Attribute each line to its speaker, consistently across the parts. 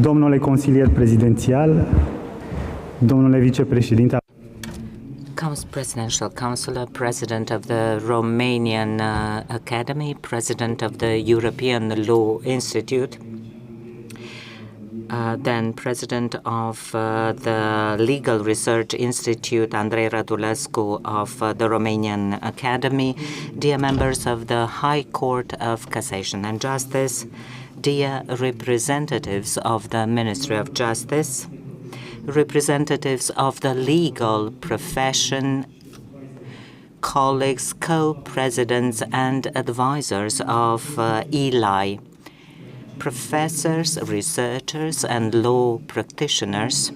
Speaker 1: Domnule consilier prezidențial, domnule vicepreședinte.
Speaker 2: Presidential Counselor, President of the Romanian Academy, President of the European Law Institute, then President of the Legal Research Institute, Andrei Rădulescu of the Romanian Academy, dear members of the High Court of Cassation and Justice, dear representatives of the Ministry of Justice, representatives of the legal profession, colleagues, co-presidents and advisors of ELI, professors, researchers and law practitioners,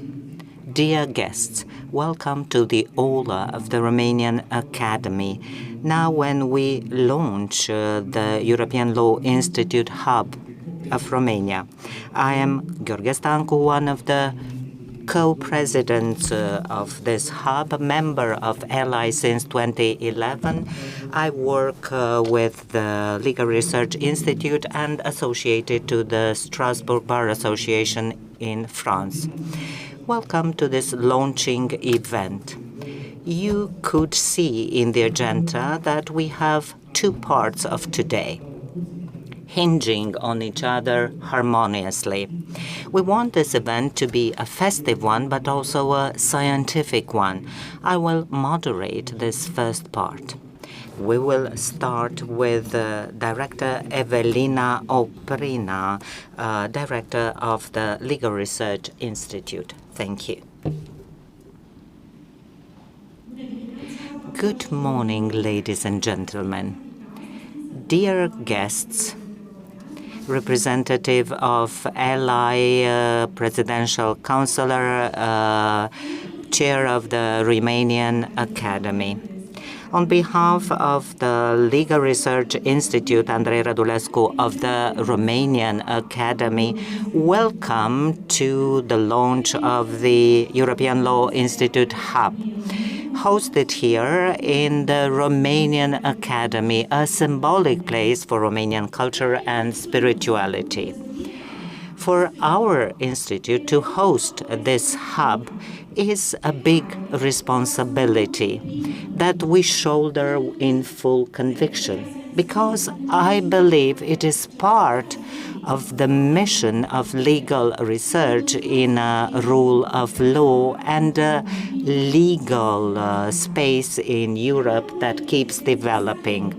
Speaker 2: dear guests, welcome to the aula of the Romanian Academy. Now when we launch the European Law Institute Hub of Romania. I am Gheorghe Stancu, one of the co-presidents of this hub, a member of ELI since 2011. I work with the Legal Research Institute and associated to the Strasbourg Bar Association in France. Welcome to this launching event. You could see in the agenda that we have two parts of today, hinging on each other harmoniously. We want this event to be a festive one, but also a scientific one. I will moderate this first part. We will start with Director Evelina Oprina, Director of the Legal Research Institute. Thank you. Good morning, ladies and gentlemen. Dear guests, representative of ELI, Presidential Counselor, Chair of the Romanian Academy. On behalf of the Legal Research Institute, Andrei Rădulescu of the Romanian Academy, welcome to the launch of the European Law Institute Hub, hosted here in the Romanian Academy, a symbolic place for Romanian culture and spirituality. For our institute to host this hub is a big responsibility that we shoulder in full conviction, because I believe it is part of the mission of legal research in a rule of law and a legal space in Europe that keeps developing.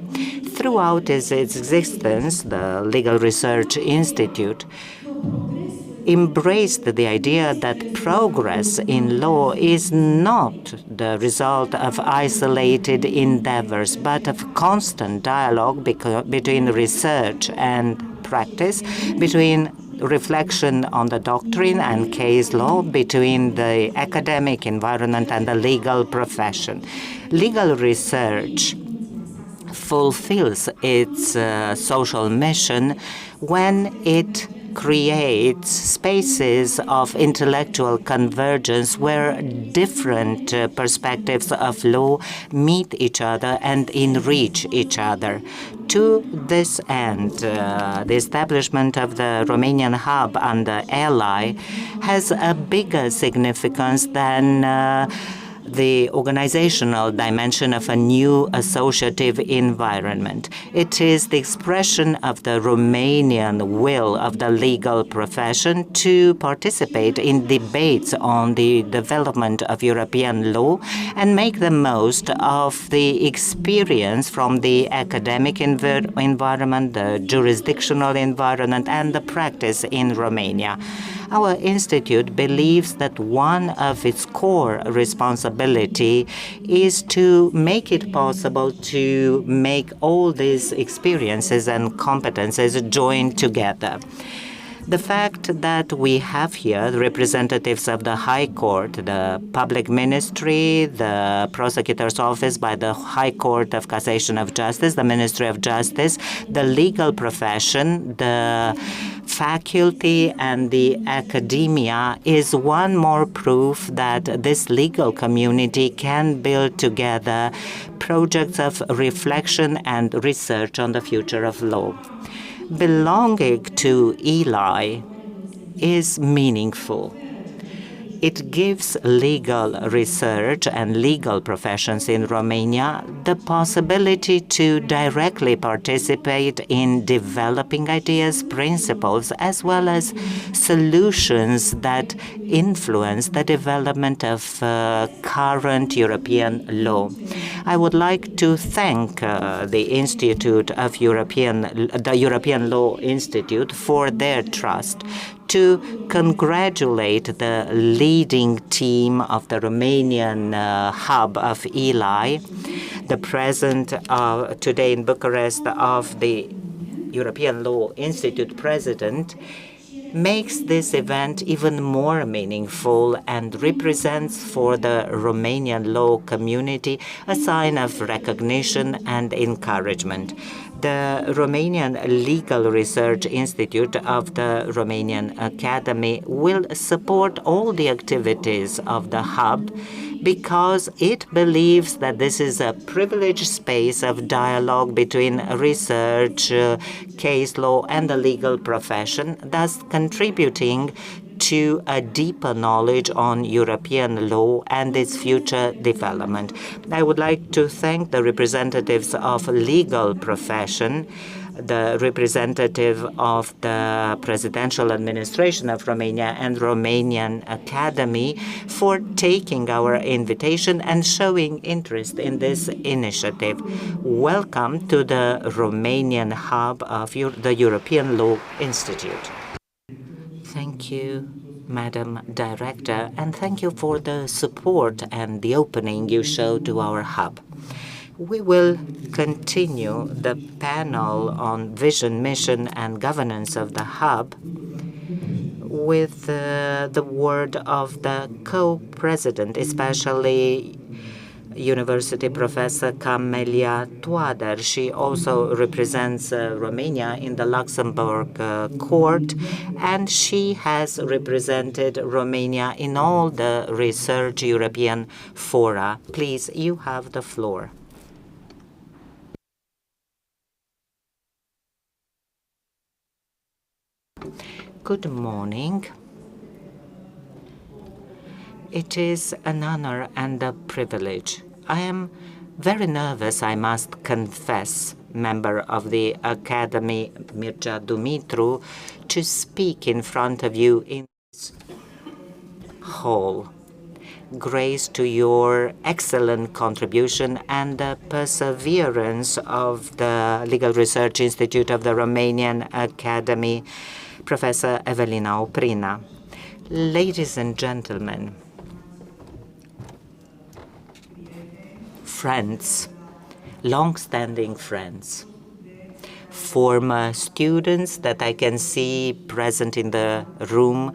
Speaker 2: Throughout its existence, the Legal Research Institute embraced the idea that progress in law is not the result of isolated endeavors, but of constant dialogue between research and practice, between reflection on the doctrine and case law, between the academic environment and the legal profession. Legal research fulfills its social mission when it creates spaces of intellectual convergence where different perspectives of law meet each other and enrich each other. To this end, the establishment of the Romanian Hub under ELI has a bigger significance than the organizational dimension of a new associative environment. It is the expression of the Romanian will of the legal profession to participate in debates on the development of European law and make the most of the experience from the academic environment, the jurisdictional environment, and the practice in Romania. Our institute believes that one of its core responsibility is to make it possible to make all these experiences and competences join together. The fact that we have here the representatives of the High Court, the Public Ministry, the Prosecutor's Office by the High Court of Cassation of Justice, the Ministry of Justice, the legal profession, the faculty and the academia is one more proof that this legal community can build together projects of reflection and research on the future of law. Belonging to ELI, is meaningful. It gives legal research and legal professions in Romania the possibility to directly participate in developing ideas, principles, as well as solutions that influence the development of current European law. I would like to thank the European Law Institute for their trust, to congratulate the leading team of the Romanian Hub of ELI, the president today in Bucharest of the European Law Institute president, makes this event even more meaningful and represents for the Romanian law community a sign of recognition and encouragement. The Romanian Legal Research Institute of the Romanian Academy will support all the activities of the Hub because it believes that this is a privileged space of dialogue between research, case law, and the legal profession, thus contributing to a deeper knowledge on European law and its future development. I would like to thank the representatives of legal profession, the representative of the presidential administration of Romania and Romanian Academy for taking our invitation and showing interest in this initiative. Welcome to the Romanian Hub of the European Law Institute. Thank you, Madam Director, and thank you for the support and the opening you showed to our hub. We will continue the panel on vision, mission, and governance of the hub with the word of the co-president, especially University Professor Camelia Toader. She also represents Romania in the Luxembourg court, and she has represented Romania in all the research European fora. Please, you have the floor. Good morning. It is an honor and a privilege. I am very nervous, I must confess, member of the Academy, Mircea Dumitru, to speak in front of you in this hall. Grace to your excellent contribution and the perseverance of the Legal Research Institute of the Romanian Academy, Professor Evelina Oprina. Ladies and gentlemen, friends, long-standing friends, former students that I can see present in the room,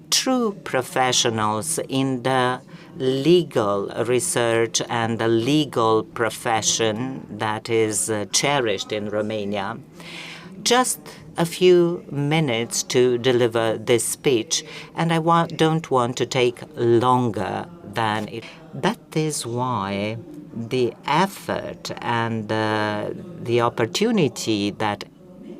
Speaker 2: true professionals in the legal research and the legal profession that is cherished in Romania. Just a few minutes to deliver this speech, and I don't want to take longer than it. That is why the effort and the opportunity that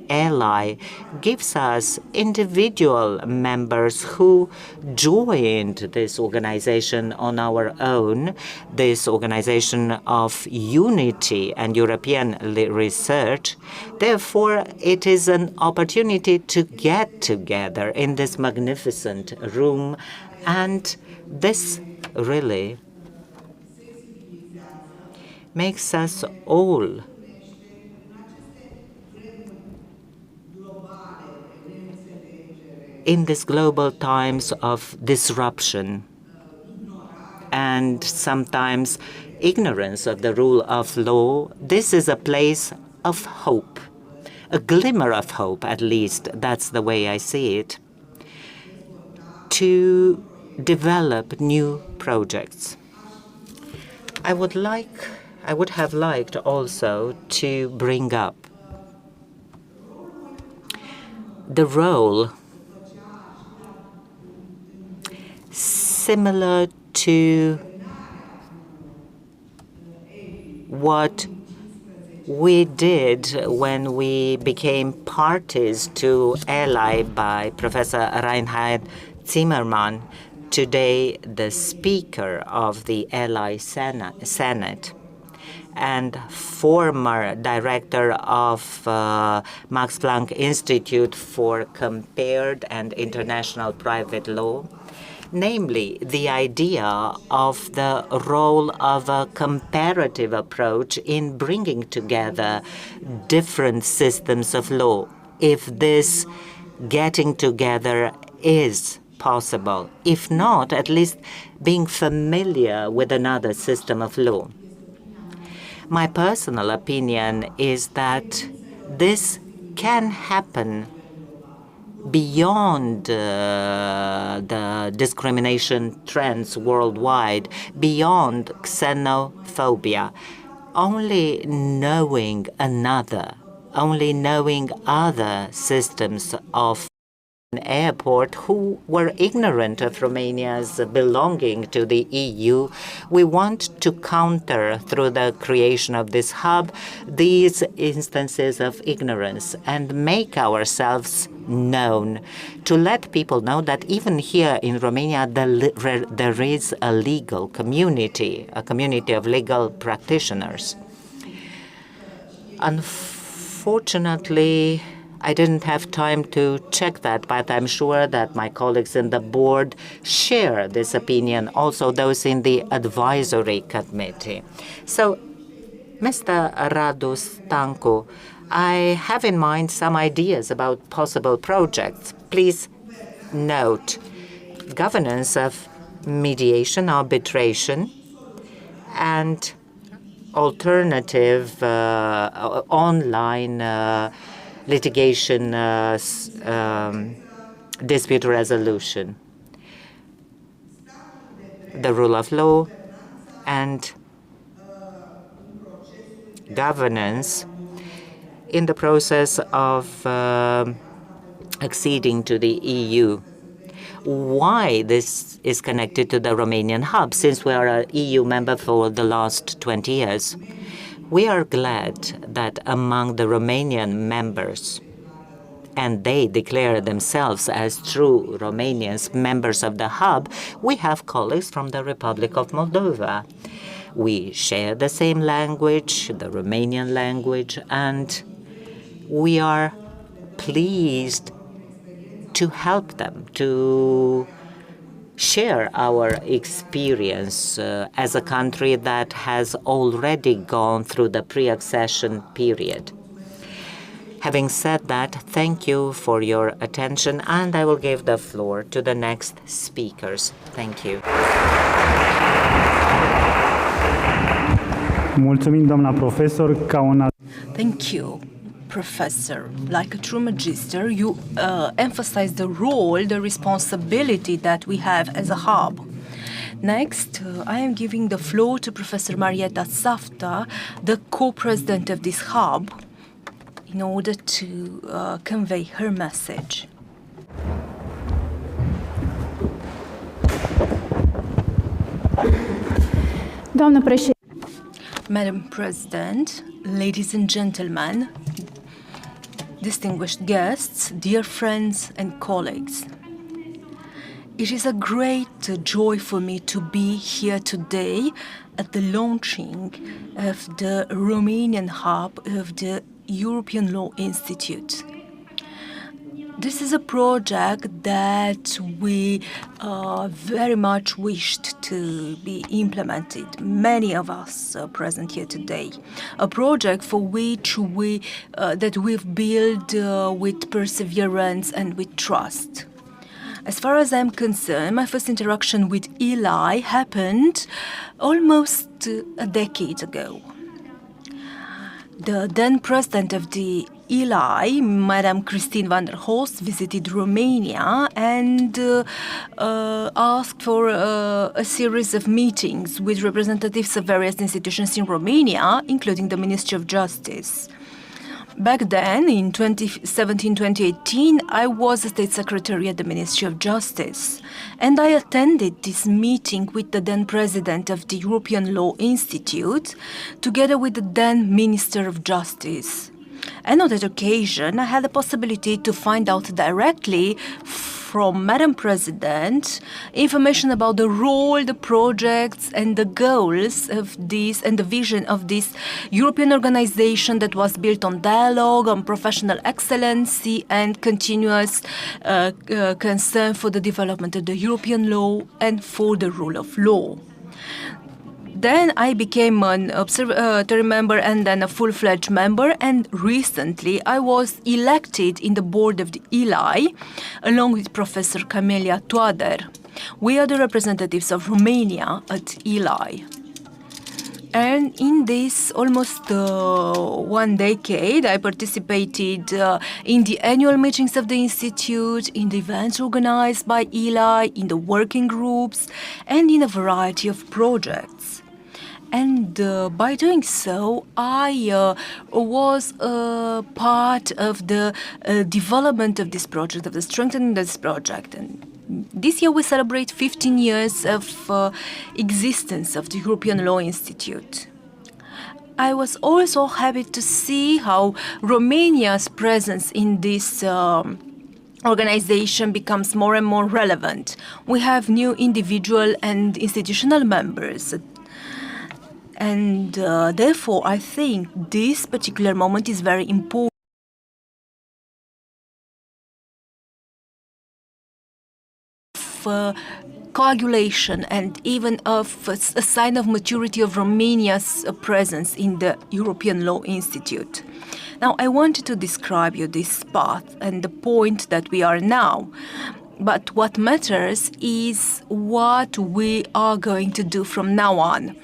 Speaker 2: ELI gives us individual members who joined this organization on our own, this organization of unity and European research. Therefore, it is an opportunity to get together in this magnificent room, and this really makes us all in these global times of disruption and sometimes ignorance of the rule of law. This is a place of hope, a glimmer of hope, at least. That's the way I see it, to develop new projects. I would have liked also to bring up the role similar to what we did when we became parties to Ally by Professor Reinhard Zimmermann, today the Speaker of the Ally Senate, and former director of Max Planck Institute for Compared and International Private Law, namely the idea of the role of a comparative approach in bringing together different systems of law, if this getting together is possible. If not, at least being familiar with another system of law. My personal opinion is that this can happen beyond the discrimination trends worldwide, beyond xenophobia. Only knowing other systems of an airport who were ignorant of Romania's belonging to the EU, we want to counter, through the creation of this hub, these instances of ignorance and make ourselves known, to let people know that even here in Romania there is a legal community, a community of legal practitioners. Unfortunately, I didn't have time to check that, but I'm sure that my colleagues in the board share this opinion, also those in the advisory committee. So, Mr. Radu Stancu, I have in mind some ideas about possible projects. Please note governance of mediation, arbitration, and alternative online litigation dispute resolution, the rule of law, and governance in the process of acceding to the EU. Why this is connected to the Romanian Hub, since we are an EU member for the last 20 years. We are glad that among the Romanian members, and they declare themselves as true Romanians, members of the Hub, we have colleagues from the Republic of Moldova. We share the same language, the Romanian language, and we are pleased to help them, to share our experience as a country that has already gone through the pre-accession period. Having said that, thank you for your attention, and I will give the floor to the next speakers. Thank you.
Speaker 1: Mulțumim, doamna profesor,
Speaker 3: Thank you, Professor. Like a true magister, you emphasize the role, the responsibility that we have as a hub. Next, I am giving the floor to Professor Marieta Safta, the co-president of this hub, in order to convey her message. Madam President, ladies and gentlemen, distinguished guests, dear friends and colleagues. It is a great joy for me to be here today at the launching of the Romanian Hub of the European Law Institute. This is a project that we very much wished to be implemented, many of us present here today. A project for which that we've built with perseverance and with trust. As far as I'm concerned, my first interaction with ELI happened almost a decade ago. The then president of the ELI, Madame Christine van der Horst, visited Romania and asked for a series of meetings with representatives of various institutions in Romania, including the Ministry of Justice. Back then, in 2017-2018, I was the State Secretary at the Ministry of Justice, and I attended this meeting with the then President of the European Law Institute, together with the then Minister of Justice. And on that occasion, I had the possibility to find out directly from Madam President information about the role, the projects, and the goals of this, and the vision of this European organization that was built on dialogue, on professional excellency, and continuous concern for the development of the European law and for the rule of law. Then I became an observatory member and then a full-fledged member, and recently I was elected in the board of the ELI along with Professor Camelia Toader. We are the representatives of Romania at ELI. And in this almost 1 decade, I participated in the annual meetings of the Institute, in the events organized by ELI, in the working groups, and in a variety of projects. And by doing so, I was part of the development of this project, of the strengthening of this project. And this year we celebrate 15 years of existence of the European Law Institute. I was also happy to see how Romania's presence in this organization becomes more and more relevant. We have new individual and institutional members. And therefore, I think this particular moment is very important. Coagulation and even of a sign of maturity of Romania's presence in the European Law Institute. Now, I wanted to describe you this path and the point that we are now. But what matters is what we are going to do from now on.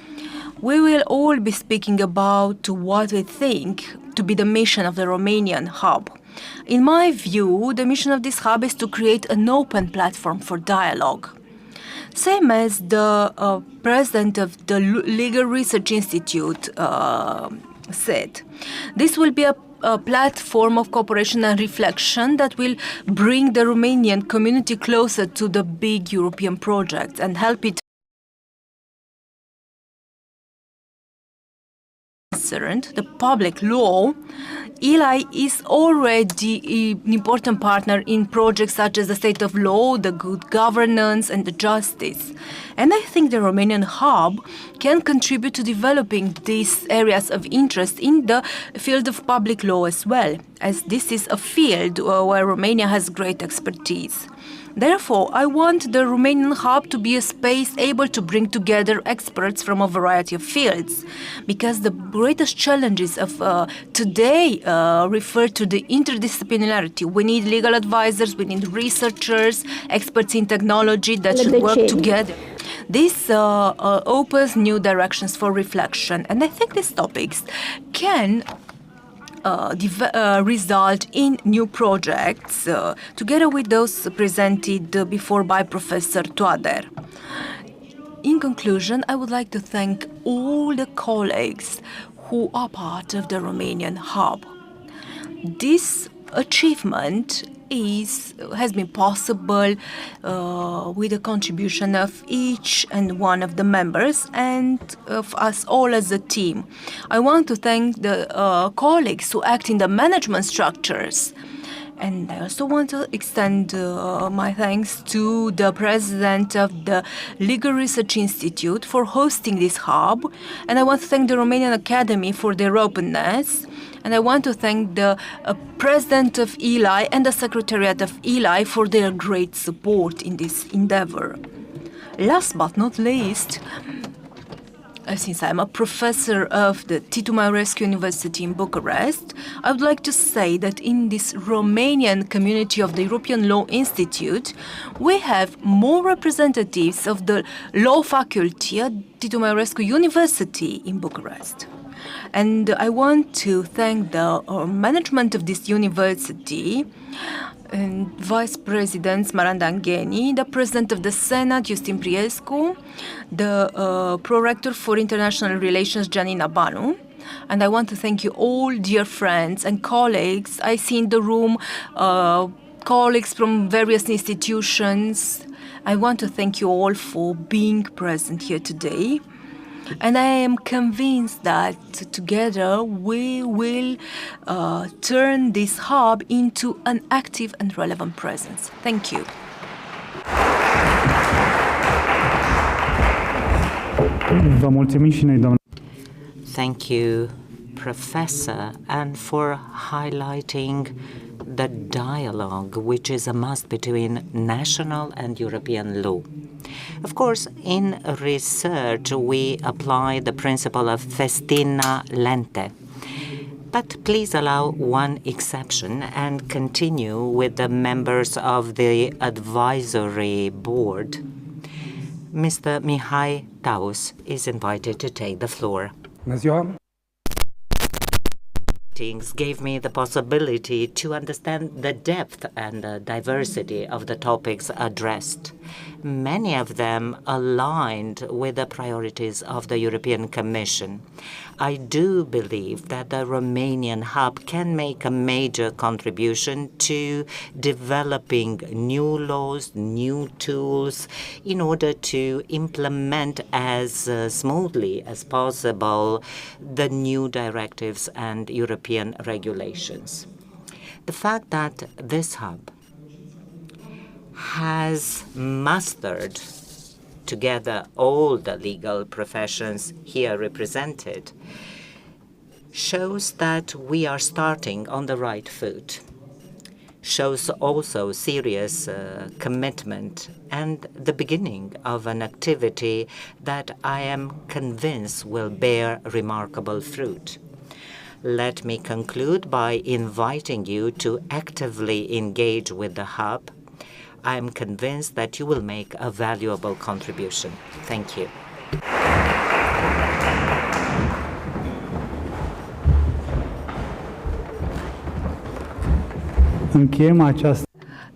Speaker 3: We will all be speaking about what we think to be the mission of the Romanian Hub. In my view, the mission of this hub is to create an open platform for dialogue. Same as the president of the Legal Research Institute said. This will be a platform of cooperation and reflection that will bring the Romanian community closer to the big European projects and help it the public law. ELI is already an important partner in projects such as the state of law, the good governance, and the justice. And I think the Romanian Hub can contribute to developing these areas of interest in the field of public law as well, as this is a field where Romania has great expertise. Therefore, I want the Romanian Hub to be a space able to bring together experts from a variety of fields, because the greatest challenges of today refer to the interdisciplinarity. We need legal advisors, we need researchers, experts in technology that should work together. This opens new directions for reflection, and I think these topics can result in new projects, together with those presented before by Professor Toader. In conclusion, I would like to thank all the colleagues who are part of the Romanian Hub. This achievement has been possible with the contribution of each and one of the members and of us all as a team. I want to thank the colleagues who act in the management structures. And I also want to extend my thanks to the president of the Legal Research Institute for hosting this hub. And I want to thank the Romanian Academy for their openness. And I want to thank the president of ELI and the secretariat of ELI for their great support in this endeavor. Last but not least, since I'm a professor of the Titu Maiorescu University in Bucharest, I would like to say that in this Romanian community of the European Law Institute, we have more representatives of the law faculty at Titu Maiorescu University in Bucharest. And I want to thank the management of this university, and Vice President Smaranda Angheni, the President of the Senate, Justin Priescu, the Prorector for International Relations, Janina Banu, And I want to thank you all, dear friends and colleagues. I see in the room colleagues from various institutions. I want to thank you all for being present here today. And I am convinced that together we will turn this hub into an active and relevant presence. Thank you.
Speaker 1: Vă mulțumim și noi, domnule.
Speaker 2: Thank you, Professor, and for highlighting the dialogue which is a must between national and European law. Of course, in research, we apply the principle of festina lente. But please allow one exception and continue with the members of the advisory board. Mr. Mihai Taus is invited to take the floor. Meetings gave me the possibility to understand the depth and the diversity of the topics addressed. Many of them aligned with the priorities of the European Commission. I do believe that the Romanian Hub can make a major contribution to developing new laws, new tools, in order to implement as smoothly as possible the new directives and European regulations. The fact that this hub has mustered together all the legal professions here represented shows that we are starting on the right foot, shows also serious commitment and the beginning of an activity that I am convinced will bear remarkable fruit. Let me conclude by inviting you to actively engage with the hub. I am convinced that you will make a valuable contribution. Thank you.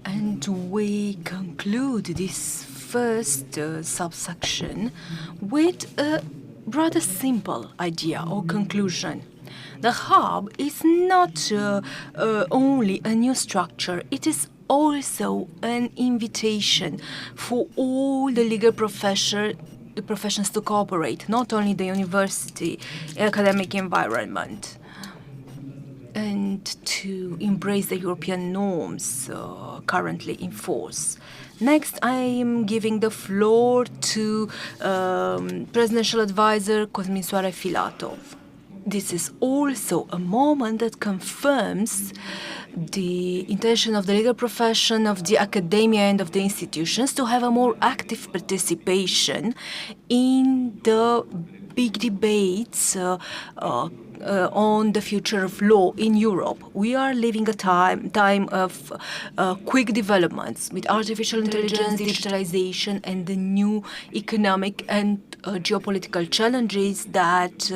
Speaker 3: And we conclude this first subsection with a rather simple idea or conclusion. The hub is not only a new structure, it is also an invitation for all the legal professions to cooperate, not only the university academic environment, and to embrace the European norms currently in force. Next, I am giving the floor to Presidential Advisor Cosminsoara Filatov. This is also a moment that confirms the intention of the legal profession, of the academia and of the institutions to have a more active participation in the big debates on the future of law in Europe. We are living a time of quick developments with artificial intelligence, digitalization, and the new economic and geopolitical challenges that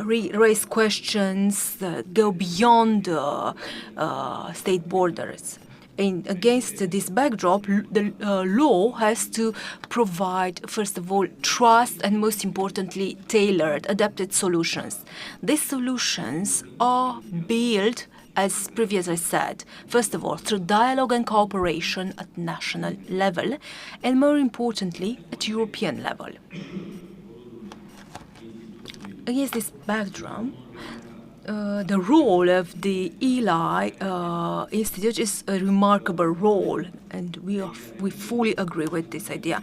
Speaker 3: raise questions that go beyond state borders. And against this backdrop, the law has to provide, first of all, trust and, most importantly, tailored, adapted solutions. These solutions are built, as previously said, first of all, through dialogue and cooperation at national level, and more importantly, at European level. Against this backdrop, the role of the ELI Institute is a remarkable role, and we fully agree with this idea.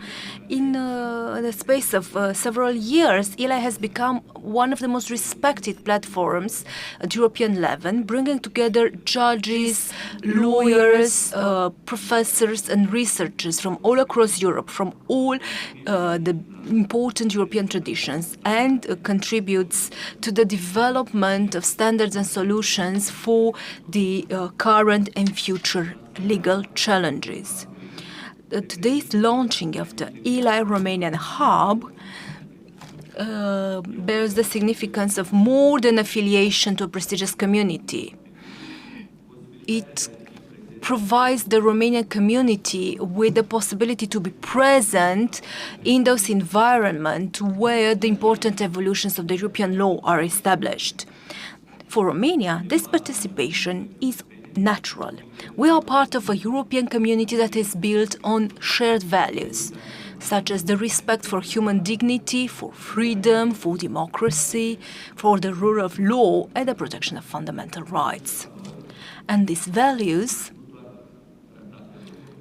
Speaker 3: In the space of several years, ELI has become one of the most respected platforms at European level, bringing together judges, lawyers, professors, and researchers from all across Europe, from all the important European traditions, and contributes to the development of standards and solutions for the current and future legal challenges. Today's launching of the ELI Romanian Hub bears the significance of more than affiliation to a prestigious community. It provides the Romanian community with the possibility to be present in those environments where the important evolutions of the European law are established. For Romania, this participation is natural. We are part of a European community that is built on shared values, such as the respect for human dignity, for freedom, for democracy, for the rule of law, and the protection of fundamental rights. And these values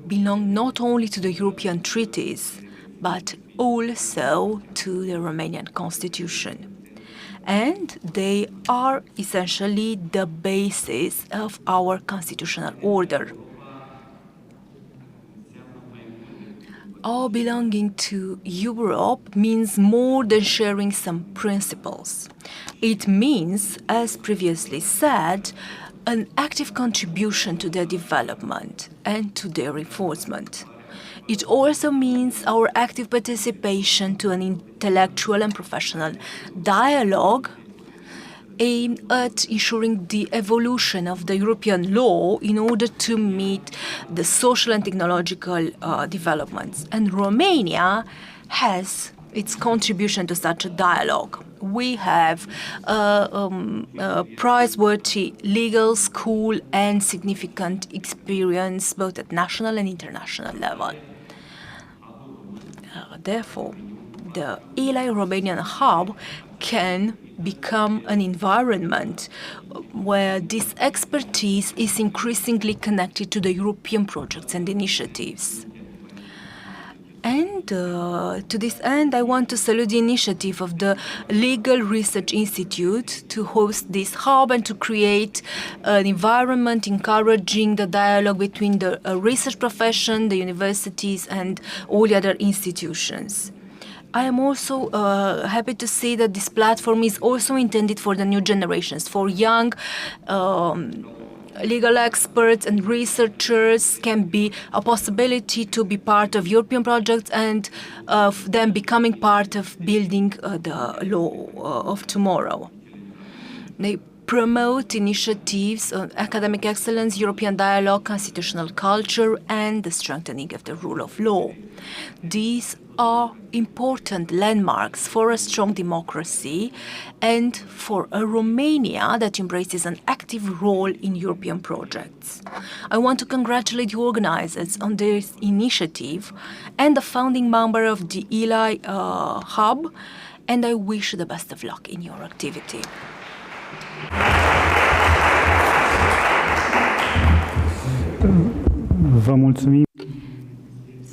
Speaker 3: belong not only to the European treaties, but also to the Romanian Constitution. And they are essentially the basis of our constitutional order. Our belonging to Europe means more than sharing some principles. It means, as previously said, an active contribution to their development and to their enforcement. It also means our active participation to an intellectual and professional dialogue aimed at ensuring the evolution of the European law in order to meet the social and technological developments. And Romania has its contribution to such a dialogue. We have a praiseworthy legal school and significant experience both at national and international level. Therefore, the ELI Romanian Hub can become an environment where this expertise is increasingly connected to the European projects and initiatives. And to this end, I want to salute the initiative of the Legal Research Institute to host this hub and to create an environment encouraging the dialogue between the research profession, the universities, and all the other institutions. I am also happy to see that this platform is also intended for the new generations, for young legal experts and researchers can be a possibility to be part of European projects and of them becoming part of building the law of tomorrow. They promote initiatives on academic excellence, European dialogue, constitutional culture, and the strengthening of the rule of law. These are important landmarks for a strong democracy and for a Romania that embraces an active role in European projects. I want to congratulate the organizers on this initiative and the founding member of the ELI Hub, and I wish you the best of luck in your activity.
Speaker 1: Vă mulțumim.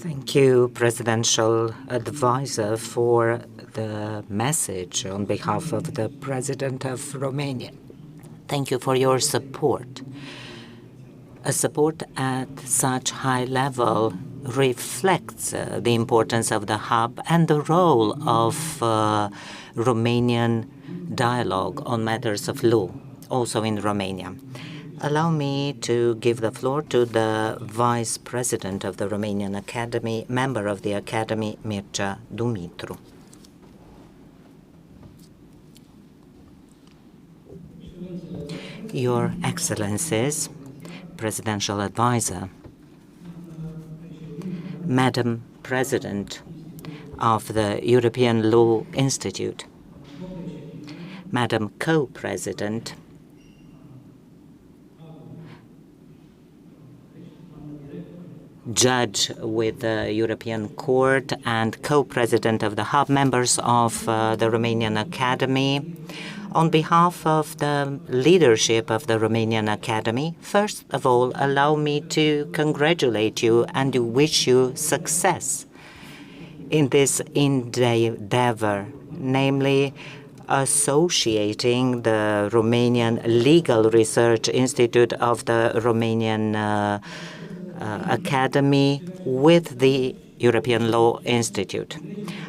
Speaker 2: Thank you, Presidential Advisor, for the message on behalf of the President of Romania. Thank you for your support. A support at such high level reflects the importance of the hub and the role of Romanian dialogue on matters of law, also in Romania. Allow me to give the floor to the Vice President of the Romanian Academy, member of the Academy, Mircea Dumitru. Your Excellencies, Presidential Advisor, Madam President of the European Law Institute, Madam Co-President, Judge with the European Court and co-president of the Hub, members of the Romanian Academy. On behalf of the leadership of the Romanian Academy, first of all, allow me to congratulate you and to wish you success in this endeavor, namely associating the Romanian Legal Research Institute of the Romanian Academy with the European Law Institute.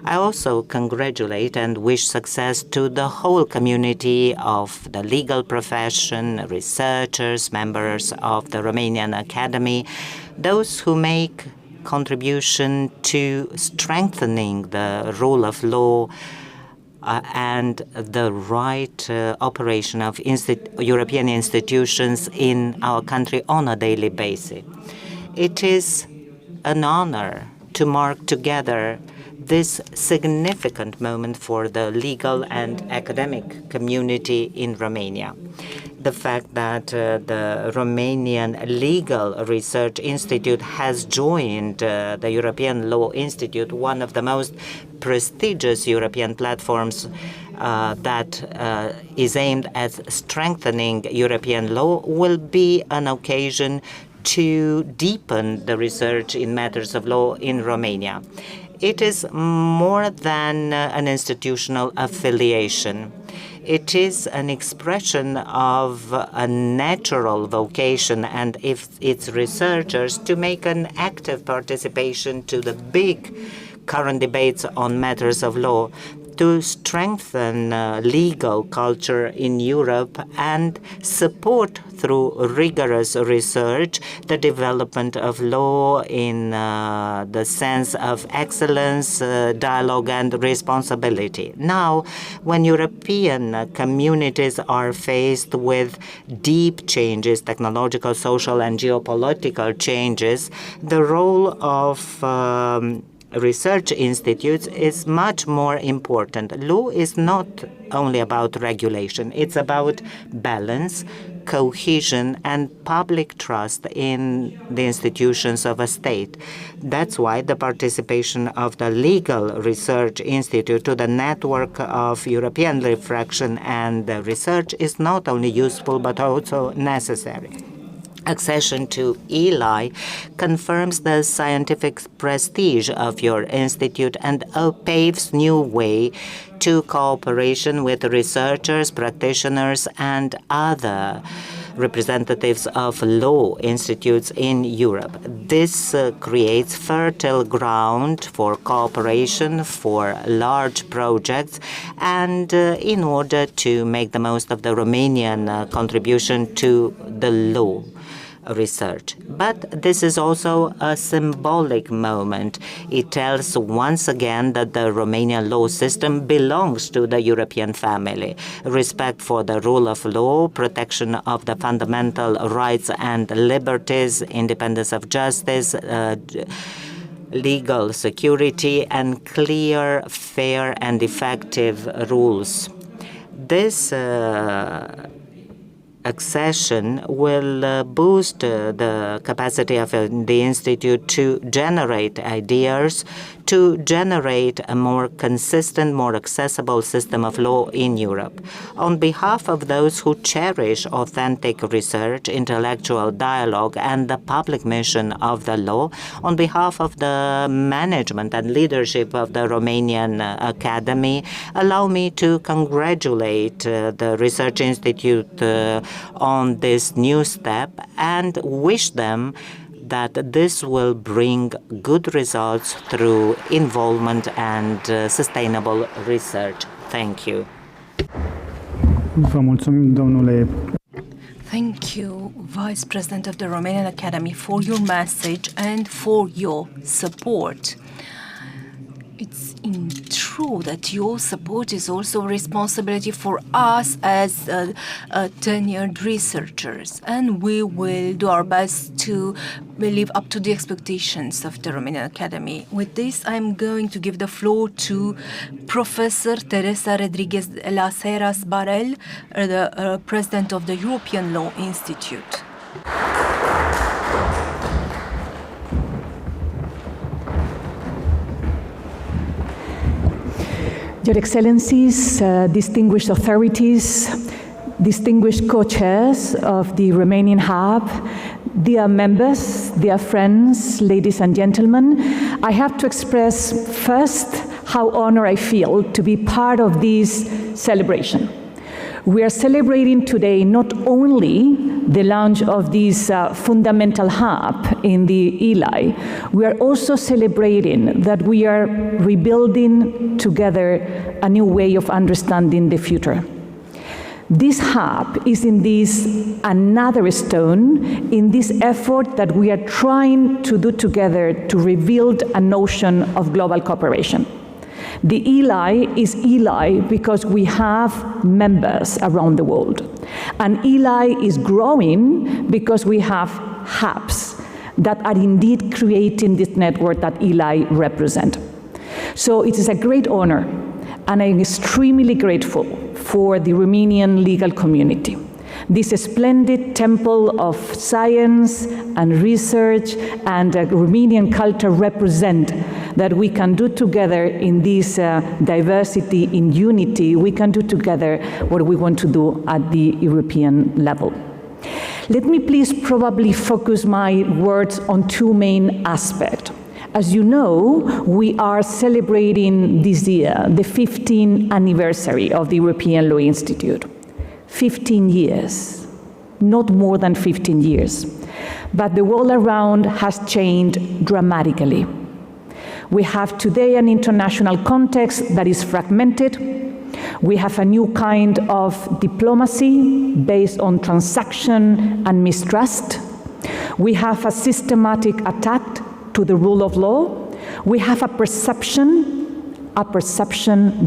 Speaker 2: I also congratulate and wish success to the whole community of the legal profession, researchers, members of the Romanian Academy, those who make contribution to strengthening the rule of law and the right operation of European institutions in our country on a daily basis. It is an honor to mark together this significant moment for the legal and academic community in Romania. The fact that the Romanian Legal Research Institute has joined the European Law Institute, one of the most prestigious European platforms that is aimed at strengthening European law, will be an occasion to deepen the research in matters of law in Romania. It is more than an institutional affiliation. It is an expression of a natural vocation and its researchers to make an active participation to the big current debates on matters of law, to strengthen legal culture in Europe and support through rigorous research the development of law in the sense of excellence, dialogue and responsibility. Now, when European communities are faced with deep changes, technological, social and geopolitical changes, the role of research institutes is much more important. Law is not only about regulation. It's about balance, cohesion, and public trust in the institutions of a state. That's why the participation of the Legal Research Institute to the network of European refraction and research is not only useful but also necessary. Accession to ELI confirms the scientific prestige of your institute and paves new way to cooperation with researchers, practitioners, and other representatives of law institutes in Europe. This creates fertile ground for cooperation for large projects and in order to make the most of the Romanian contribution to the law research. But this is also a symbolic moment. It tells once again that the Romanian law system belongs to the European family. Respect for the rule of law, protection of the fundamental rights and liberties, independence of justice, legal security, and clear, fair, and effective rules. This accession will boost the capacity of the Institute to generate ideas, to generate a more consistent, more accessible system of law in Europe. On behalf of those who cherish authentic research, intellectual dialogue, and the public mission of the law, on behalf of the management and leadership of the Romanian Academy, allow me to congratulate the Research Institute on this new step and wish them that this will bring good results through involvement and sustainable research. Thank you.
Speaker 1: Vă mulțumim, domnule.
Speaker 3: Thank you, Vice President of the Romanian Academy, for your message and for your support. It's true that your support is also a responsibility for us as tenured researchers, and we will do our best to live up to the expectations of the Romanian Academy. With this, I'm going to give the floor to Professor Teresa Rodríguez de las Heras Ballell, the President of the European Law Institute.
Speaker 4: Your Excellencies, distinguished authorities, distinguished co-chairs of the Romanian Hub, dear members, dear friends, ladies and gentlemen, I have to express first how honored I feel to be part of this celebration. We are celebrating today not only the launch of this fundamental hub in the ELI, we are also celebrating that we are rebuilding together a new way of understanding the future. This hub is in this another stone in this effort that we are trying to do together to rebuild a notion of global cooperation. The ELI is ELI because we have members around the world. And ELI is growing because we have hubs that are indeed creating this network that ELI represent. So it is a great honor, and I'm extremely grateful for the Romanian legal community. This splendid temple of science and research and Romanian culture represent that we can do together in this diversity, in unity, we can do together what we want to do at the European level. Let me please probably focus my words on two main aspects. As you know, we are celebrating this year the 15th anniversary of the European Law Institute. 15 years, not more than 15 years. But the world around has changed dramatically. We have today an international context that is fragmented. We have a new kind of diplomacy based on transaction and mistrust. We have a systematic attack to the rule of law. We have a perception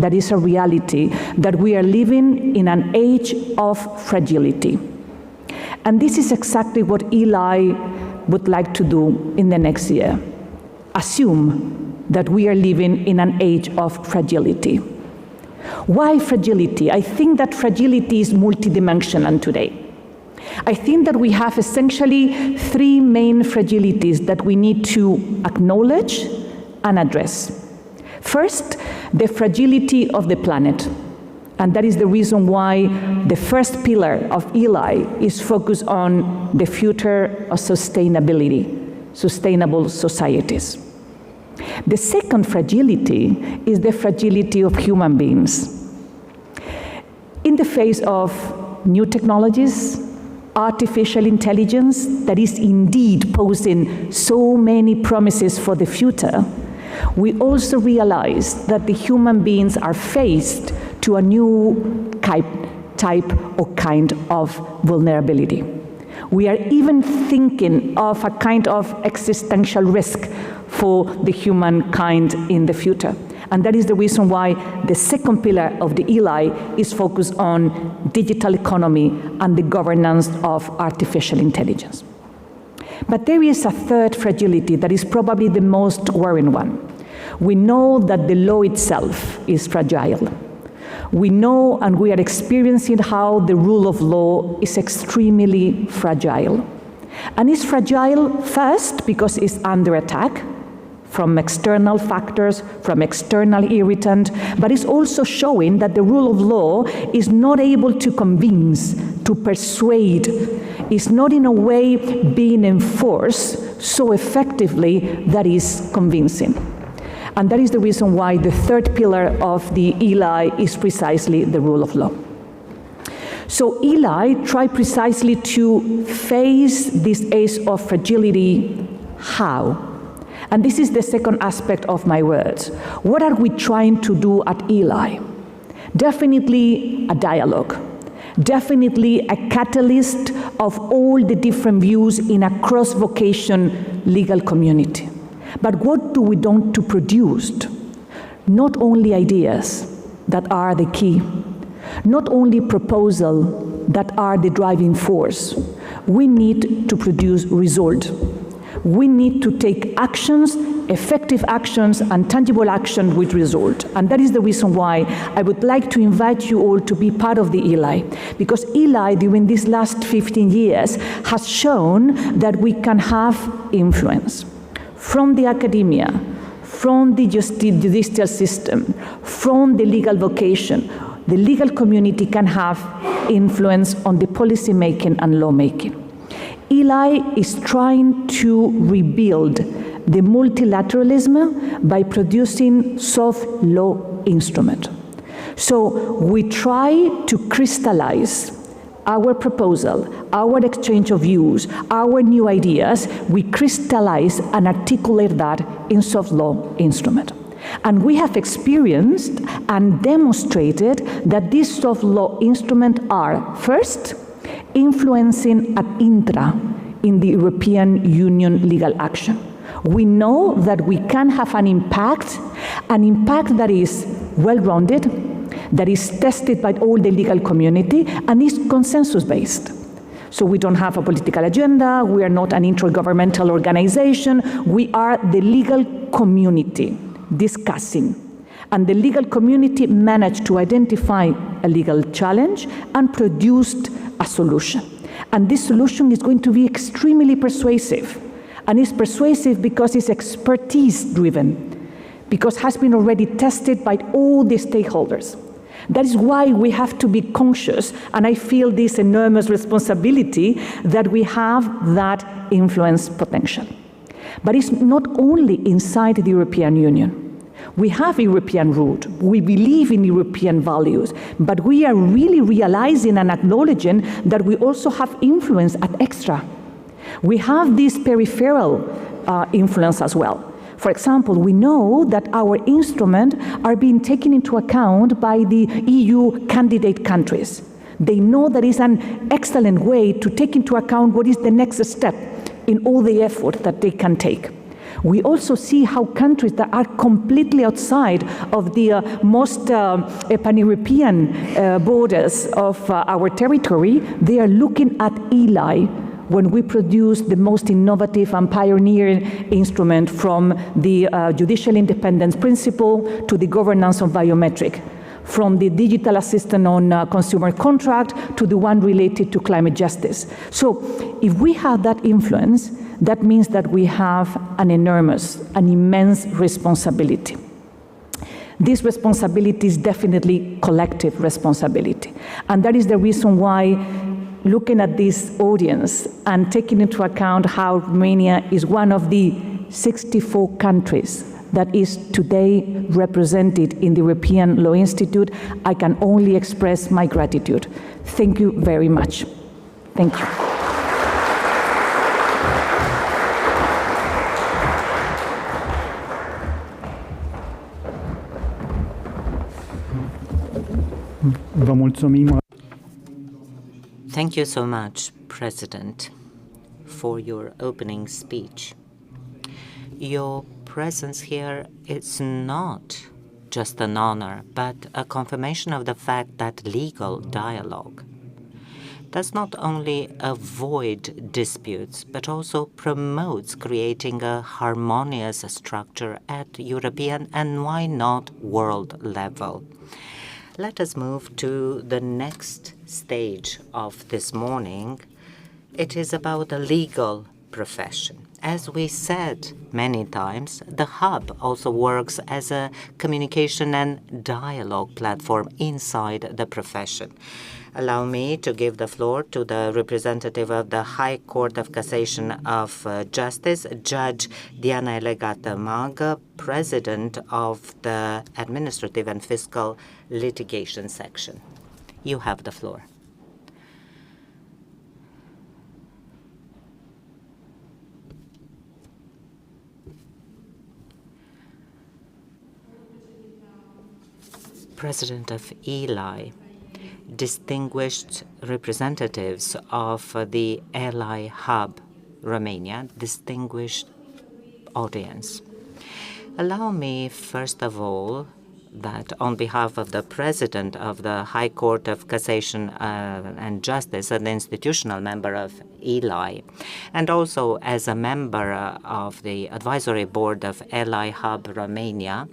Speaker 4: that is a reality, that we are living in an age of fragility. And this is exactly what ELI would like to do in the next year. Assume that we are living in an age of fragility. Why fragility? I think that fragility is multidimensional today. I think that we have essentially three main fragilities that we need to acknowledge and address. First, the fragility of the planet. And that is the reason why the first pillar of ELI is focused on the future of sustainability, sustainable societies. The second fragility is the fragility of human beings. In the face of new technologies, artificial intelligence that is indeed posing so many promises for the future, we also realize that the human beings are faced to a new type or kind of vulnerability. We are even thinking of a kind of existential risk for the humankind in the future. And that is the reason why the second pillar of the ELI is focused on digital economy and the governance of artificial intelligence. But there is a third fragility that is probably the most worrying one. We know that the law itself is fragile. We know and we are experiencing how the rule of law is extremely fragile. And it's fragile first because it's under attack from external factors, from external irritant, but it's also showing that the rule of law is not able to convince, to persuade, is not in a way being enforced so effectively that is convincing. And that is the reason why the third pillar of the ELI is precisely the rule of law. So ELI tried precisely to face this age of fragility. How? And this is the second aspect of my words. What are we trying to do at ELI? Definitely a dialogue. Definitely a catalyst of all the different views in a cross-vocation legal community. But what do we want to produce? Not only ideas that are the key, not only proposals that are the driving force. We need to produce results. We need to take actions, effective actions and tangible action with result. And that is the reason why I would like to invite you all to be part of the ELI, because ELI during these last 15 years has shown that we can have influence from the academia, from the judicial system, from the legal vocation. The legal community can have influence on the policy making and lawmaking. ELI is trying to rebuild the multilateralism by producing soft law instrument. So we try to crystallize our proposal, our exchange of views, our new ideas. We crystallize and articulate that in soft law instrument. And we have experienced and demonstrated that these soft law instruments are, first, influencing ad intra in the European Union legal action. We know that we can have an impact an impact that is well-rounded, that is tested by all the legal community, and is consensus-based. So we don't have a political agenda, we are not an intergovernmental organization, we are the legal community discussing. And the legal community managed to identify a legal challenge and produced a solution. And this solution is going to be extremely persuasive. And it's persuasive because it's expertise-driven, because it has been already tested by all the stakeholders. That is why we have to be conscious, and I feel this enormous responsibility that we have that influence potential. But it's not only inside the European Union. We have a European root, we believe in European values, but we are really realizing and acknowledging that we also have influence at extra. We have this peripheral influence as well. For example, we know that our instruments are being taken into account by the EU candidate countries. They know that is an excellent way to take into account what is the next step in all the effort that they can take. We also see how countries that are completely outside of the most pan-European borders of our territory, they are looking at ELI when we produce the most innovative and pioneering instrument, from the judicial independence principle to the governance of biometric, from the digital assistant on consumer contract to the one related to climate justice. So if we have that influence, that means that we have an immense responsibility. This responsibility is definitely collective responsibility. And that is the reason why, looking at this audience and taking into account how Romania is one of the 64 countries that is today represented in the European Law Institute, I can only express my gratitude. Thank you very much. Thank you.
Speaker 1: Vă mulțumim.
Speaker 2: Thank you so much, President, for your opening speech. Your presence here is not just an honor, but a confirmation of the fact that legal dialogue does not only avoid disputes, but also promotes creating a harmonious structure at European and why not world level. Let us move to the next stage of this morning. It is about the legal profession. As we said many times, the Hub also works as a communication and dialogue platform inside the profession. Allow me to give the floor to the representative of the High Court of Cassation of Justice, Judge Diana Elegată Magă, President of the Administrative and Fiscal Litigation Section. You have the floor. President of ELI, distinguished representatives of the ELI Hub, Romania, distinguished audience. Allow me, first of all, that on behalf of the President of the High Court of Cassation and Justice, an institutional member of ELI, and also as a member of the Advisory Board of ELI Hub Romania,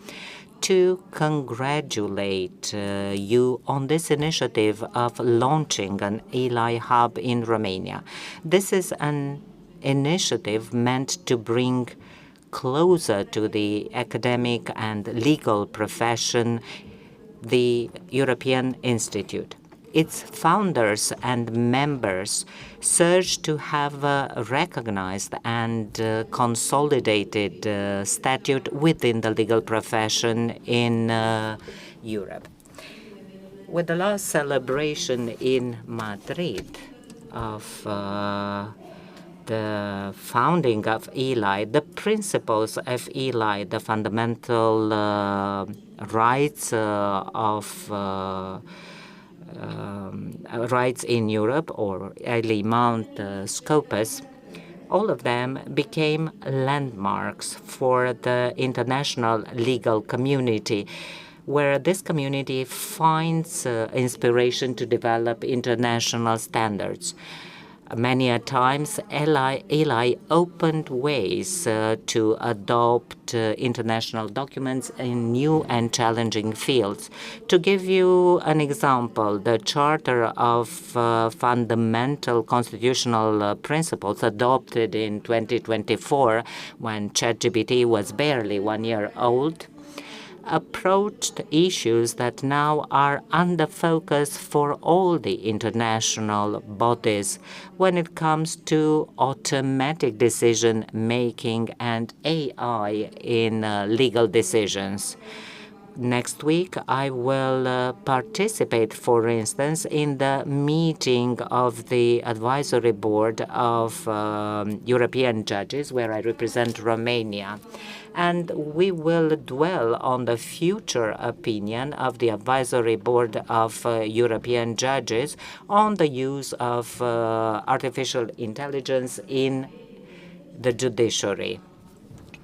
Speaker 2: to congratulate you on this initiative of launching an ELI Hub in Romania. This is an initiative meant to bring closer to the academic and legal profession the European Institute. Its founders and members surge to have a recognized and consolidated statute within the legal profession in Europe. With the last celebration in Madrid of the founding of ELI, the principles of ELI, the fundamental rights of rights in Europe, or ELI Mount Scopus, All of them became landmarks for the international legal community, where this community finds inspiration to develop international standards. Many a times, ELI opened ways to adopt international documents in new and challenging fields. To give you an example, the Charter of Fundamental Constitutional Principles adopted in 2024, when ChatGPT was barely 1 year old, approached issues that now are under focus for all the international bodies when it comes to automatic decision-making and AI in legal decisions. Next week, I will participate, for instance, in the meeting of the Advisory Board of European Judges, where I represent Romania. And we will dwell on the future opinion of the Advisory Board of European Judges on the use of artificial intelligence in the judiciary.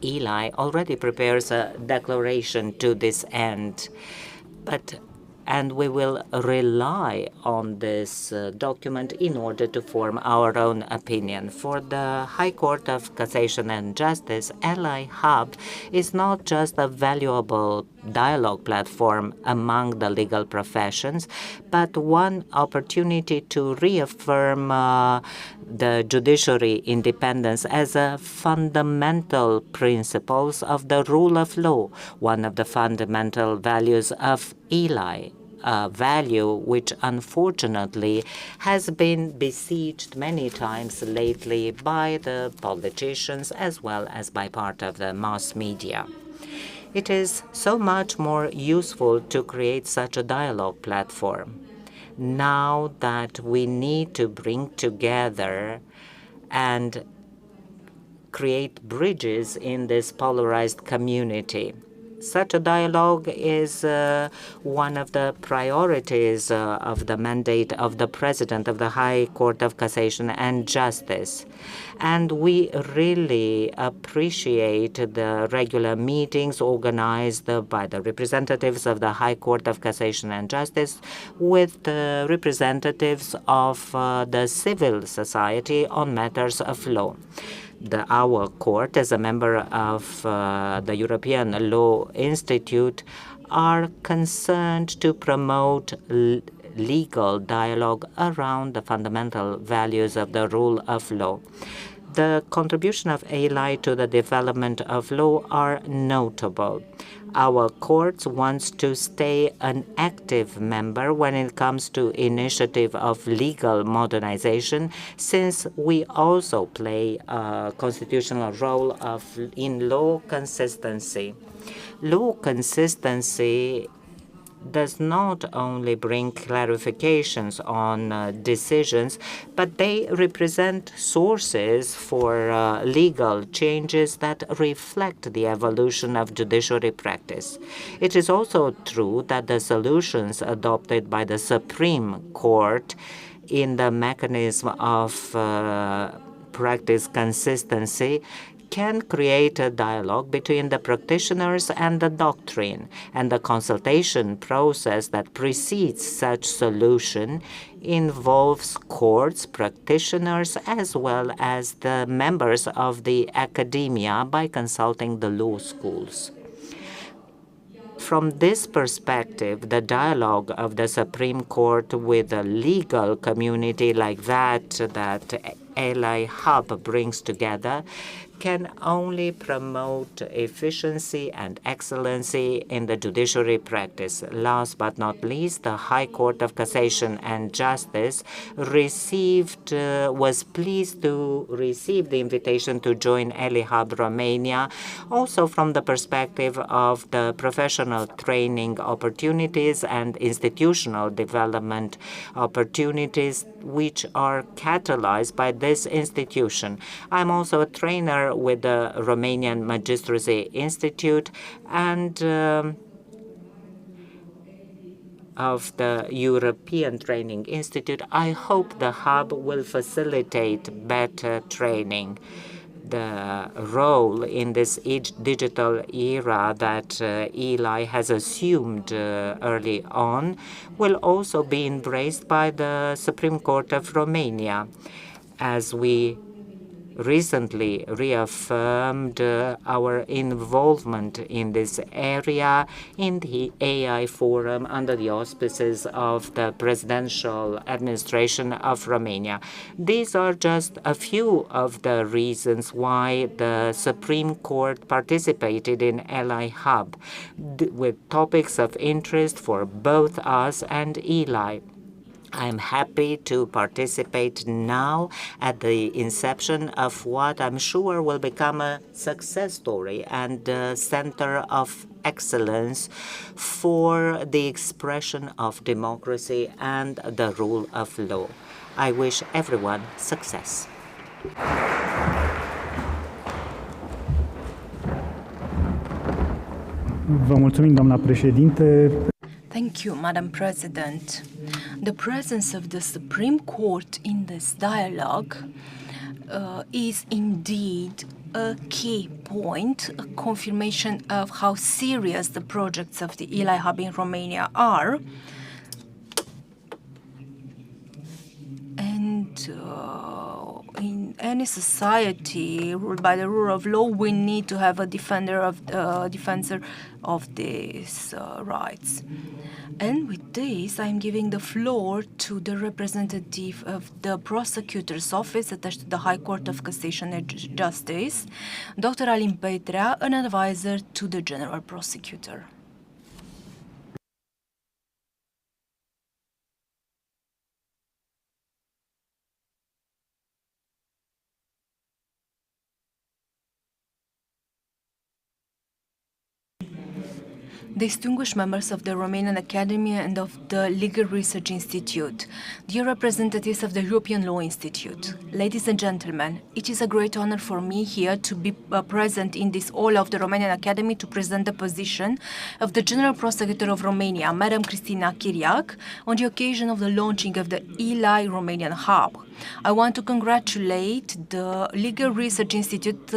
Speaker 2: ELI already prepares a declaration to this end, and we will rely on this document in order to form our own opinion. For the High Court of Cassation and Justice, ELI Hub is not just a valuable dialogue platform among the legal professions, but one opportunity to reaffirm the judiciary independence as a fundamental principles of the rule of law, one of the fundamental values of ELI, a value which unfortunately has been besieged many times lately by the politicians as well as by part of the mass media. It is so much more useful to create such a dialogue platform now that we need to bring together and create bridges in this polarized community. Such a dialogue is one of the priorities of the mandate of the President of the High Court of Cassation and Justice. And we really appreciate the regular meetings organized by the representatives of the High Court of Cassation and Justice with the representatives of the civil society on matters of law. Our court, as a member of the European Law Institute, are concerned to promote legal dialogue around the fundamental values of the rule of law. The contribution of ELI to the development of law are notable. Our court wants to stay an active member when it comes to initiative of legal modernization, since we also play a constitutional role in law consistency. Law consistency does not only bring clarifications on decisions, but they represent sources for legal changes that reflect the evolution of judiciary practice. It is also true that the solutions adopted by the Supreme Court in the mechanism of practice consistency can create a dialogue between the practitioners and the doctrine, and the consultation process that precedes such solution involves courts, practitioners, as well as the members of the academia by consulting the law schools. From this perspective, the dialogue of the Supreme Court with a legal community like that ELI Hub brings together can only promote efficiency and excellency in the judiciary practice. Last but not least, the High Court of Cassation and Justice was pleased to receive the invitation to join ELI Hub Romania, also from the perspective of the professional training opportunities and institutional development opportunities which are catalyzed by this institution. I'm also a trainer with the Romanian Magistracy Institute, and of the European Training Institute, I hope the hub will facilitate better training. The role in this digital era that ELI has assumed early on will also be embraced by the Supreme Court of Romania, as we recently reaffirmed our involvement in this area in the AI Forum under the auspices of the Presidential Administration of Romania. These are just a few of the reasons why the Supreme Court participated in ELI Hub, with topics of interest for both us and ELI. I'm happy to participate now at the inception of what I'm sure will become a success story and a center of excellence for the expression of democracy and the rule of law. I wish everyone success.
Speaker 1: Vă mulțumim, doamna președinte.
Speaker 3: Thank you, Madam President. The presence of the Supreme Court in this dialogue is indeed a key point, a confirmation of how serious the projects of the ELI Hub in Romania are. And in any society ruled by the rule of law, we need to have a defender of these rights. And with this, I'm giving the floor to the representative of the prosecutor's office attached to the High Court of Cassation and Justice, Dr. Alin Petrea, an advisor to the General Prosecutor. Distinguished members of the Romanian Academy and of the Legal Research Institute, dear representatives of the European Law Institute, ladies and gentlemen, it is a great honor for me here to be present in this hall of the Romanian Academy to present the position of the General Prosecutor of Romania, Madam Cristina Chiriac, on the occasion of the launching of the ELI Romanian Hub. I want to congratulate the Legal Research Institute,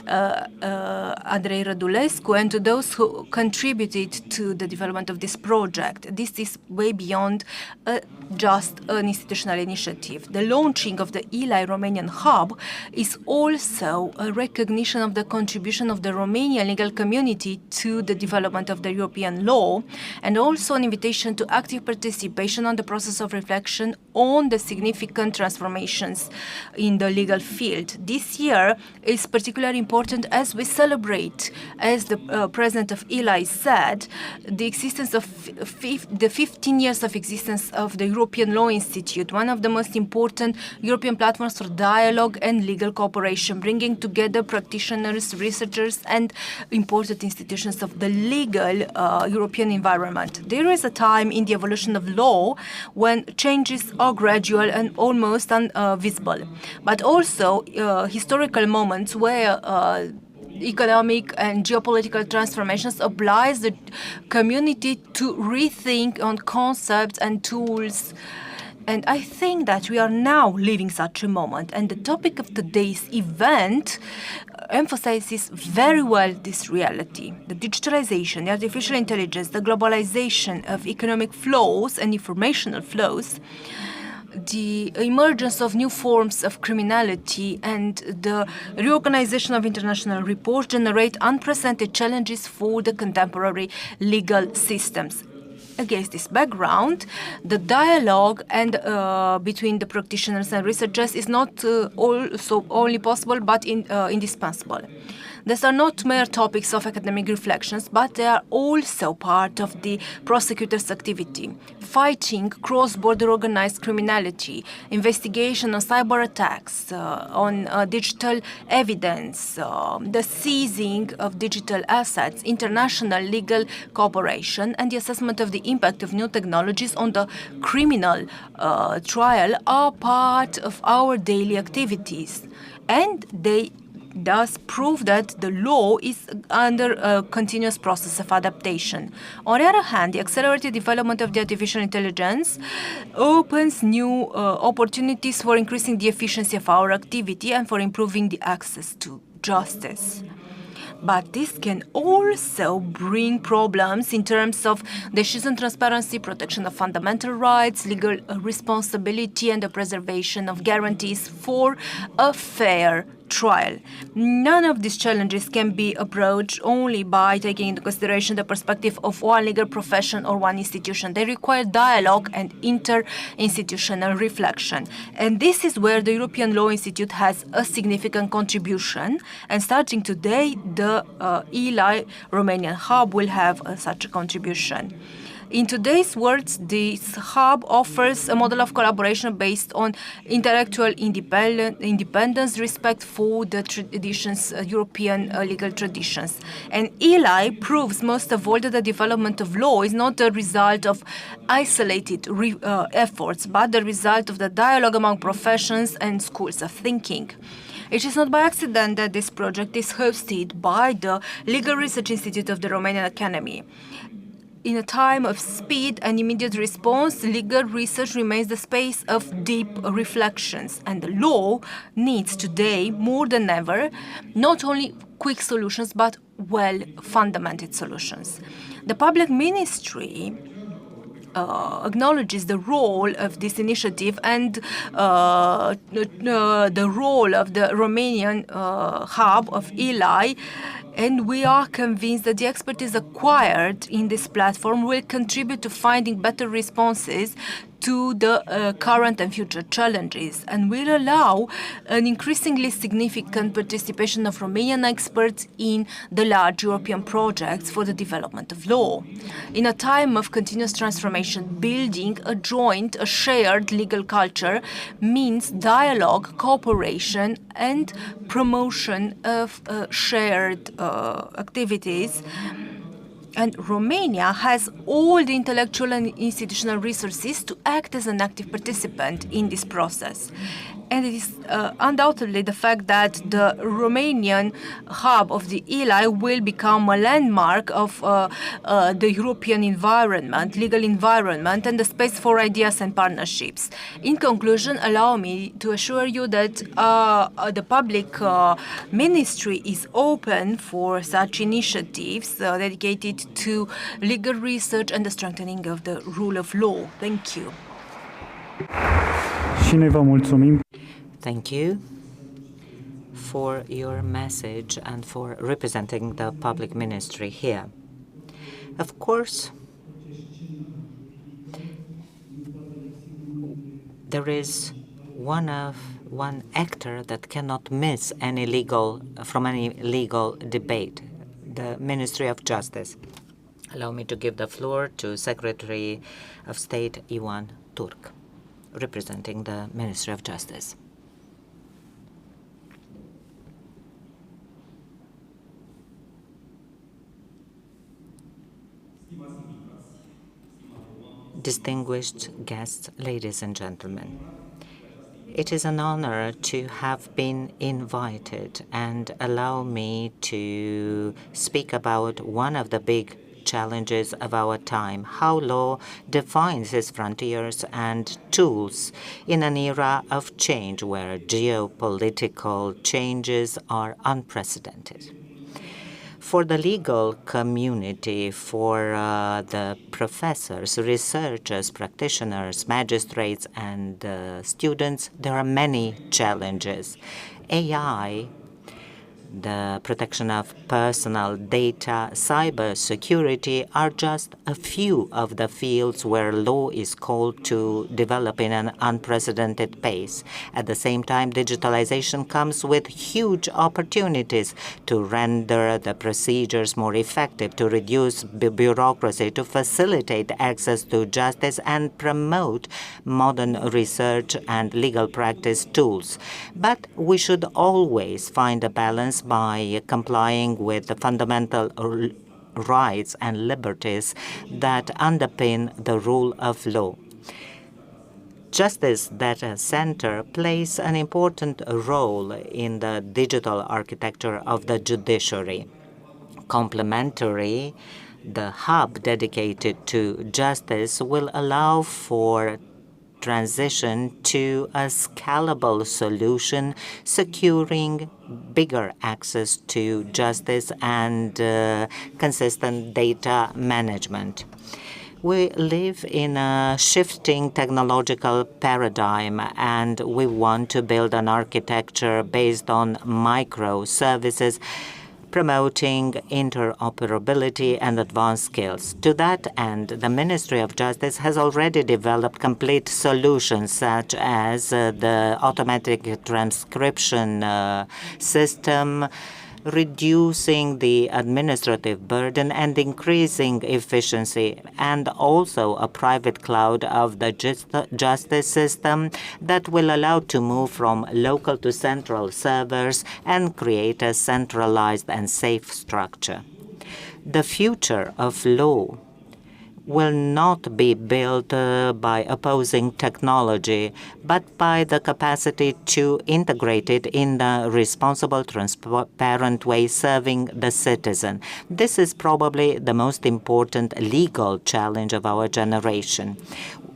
Speaker 3: Andrei Rădulescu, and to those who contributed to the development of this project. This is way beyond just an institutional initiative. The launching of the ELI Romanian Hub is also a recognition of the contribution of the Romanian legal community to the development of the European law, and also an invitation to active participation on the process of reflection on the significant transformations in the legal field. This year is particularly important as we celebrate, as the president of ELI said, the existence of the 15 years of existence of the European Law Institute, one of the most important European platforms for dialogue and legal cooperation, bringing together practitioners, researchers, and important institutions of the legal European environment. There is a time in the evolution of law when changes are gradual and almost invisible, but also historical moments where economic and geopolitical transformations oblige the community to rethink on concepts and tools. And I think that we are now living such a moment. And the topic of today's event emphasizes very well this reality. The digitalization, the artificial intelligence, the globalization of economic flows and informational flows, the emergence of new forms of criminality, and the reorganization of international reports generate unprecedented challenges for the contemporary legal systems. Against this background, the dialogue and between the practitioners and researchers is not also only possible but indispensable. These are not mere topics of academic reflections, but they are also part of the prosecutor's activity. Fighting cross-border organized criminality, investigation on cyber attacks, on digital evidence, the seizing of digital assets, international legal cooperation, and the assessment of the impact of new technologies on the criminal trial are part of our daily activities. And they thus prove that the law is under a continuous process of adaptation. On the other hand, the accelerated development of the artificial intelligence opens new opportunities for increasing the efficiency of our activity and for improving the access to justice. But this can also bring problems in terms of decision transparency, protection of fundamental rights, legal responsibility, and the preservation of guarantees for a fair trial. None of these challenges can be approached only by taking into consideration the perspective of one legal profession or one institution. They require dialogue and inter-institutional reflection. And this is where the European Law Institute has a significant contribution. And starting today, the ELI Romanian Hub will have such a contribution. In today's world, this hub offers a model of collaboration based on intellectual independence, respect for the traditions, European legal traditions. And ELI proves most of all that the development of law is not a result of isolated efforts, but the result of the dialogue among professions and schools of thinking. It is not by accident that this project is hosted by the Legal Research Institute of the Romanian Academy. In a time of speed and immediate response, legal research remains the space of deep reflections, and the law needs today, more than ever, not only quick solutions, but well-fundamented solutions. The public ministry acknowledges the role of this initiative and the role of the Romanian hub of ELI, and we are convinced that the expertise acquired in this platform will contribute to finding better responses to the current and future challenges, and will allow an increasingly significant participation of Romanian experts in the large European projects for the development of law. In a time of continuous transformation, building a shared legal culture means dialogue, cooperation, and promotion of shared activities. And Romania has all the intellectual and institutional resources to act as an active participant in this process. And it is undoubtedly the fact that the Romanian hub of the ELI will become a landmark of the European environment, legal environment, and the space for ideas and partnerships. In conclusion, allow me to assure you that the public ministry is open for such initiatives dedicated to legal research and the strengthening of the rule of law. Thank you.
Speaker 1: Și noi vă mulțumim.
Speaker 2: Thank you for your message and for representing the public ministry here. Of course, there is one actor that cannot miss any legal debate, the Ministry of Justice. Allow me to give the floor to Secretary of State Ioan Turc, representing the Ministry of Justice. Distinguished guests, ladies and gentlemen, it is an honor to have been invited, and allow me to speak about one of the big challenges of our time, how law defines its frontiers and tools in an era of change where geopolitical changes are unprecedented. For the legal community, for the professors, researchers, practitioners, magistrates, and students, there are many challenges. AI, the protection of personal data, cybersecurity are just a few of the fields where law is called to develop in an unprecedented pace. At the same time, digitalization comes with huge opportunities to render the procedures more effective, to reduce bureaucracy, to facilitate access to justice, and promote modern research and legal practice tools. But we should always find a balance by complying with the fundamental rights and liberties that underpin the rule of law. Justice Data Center plays an important role in the digital architecture of the judiciary. Complementary, the hub dedicated to justice will allow for transition to a scalable solution, securing bigger access to justice and consistent data management. We live in a shifting technological paradigm, and we want to build an architecture based on microservices, promoting interoperability and advanced skills. To that end, the Ministry of Justice has already developed complete solutions such as the automatic transcription system, reducing the administrative burden and increasing efficiency, and also a private cloud of the justice system that will allow to move from local to central servers and create a centralized and safe structure. The future of law will not be built by opposing technology, but by the capacity to integrate it in a responsible, transparent way, serving the citizen. This is probably the most important legal challenge of our generation.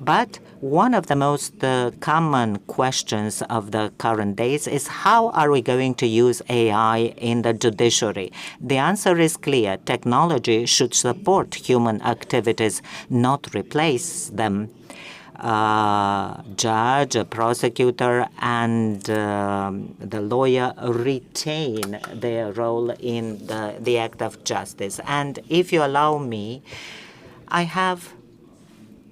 Speaker 2: But one of the most common questions of the current days is how are we going to use AI in the judiciary? The answer is clear. Technology should support human activities, not replace them. A judge, a prosecutor, and the lawyer retain their role in the act of justice. And if you allow me, I have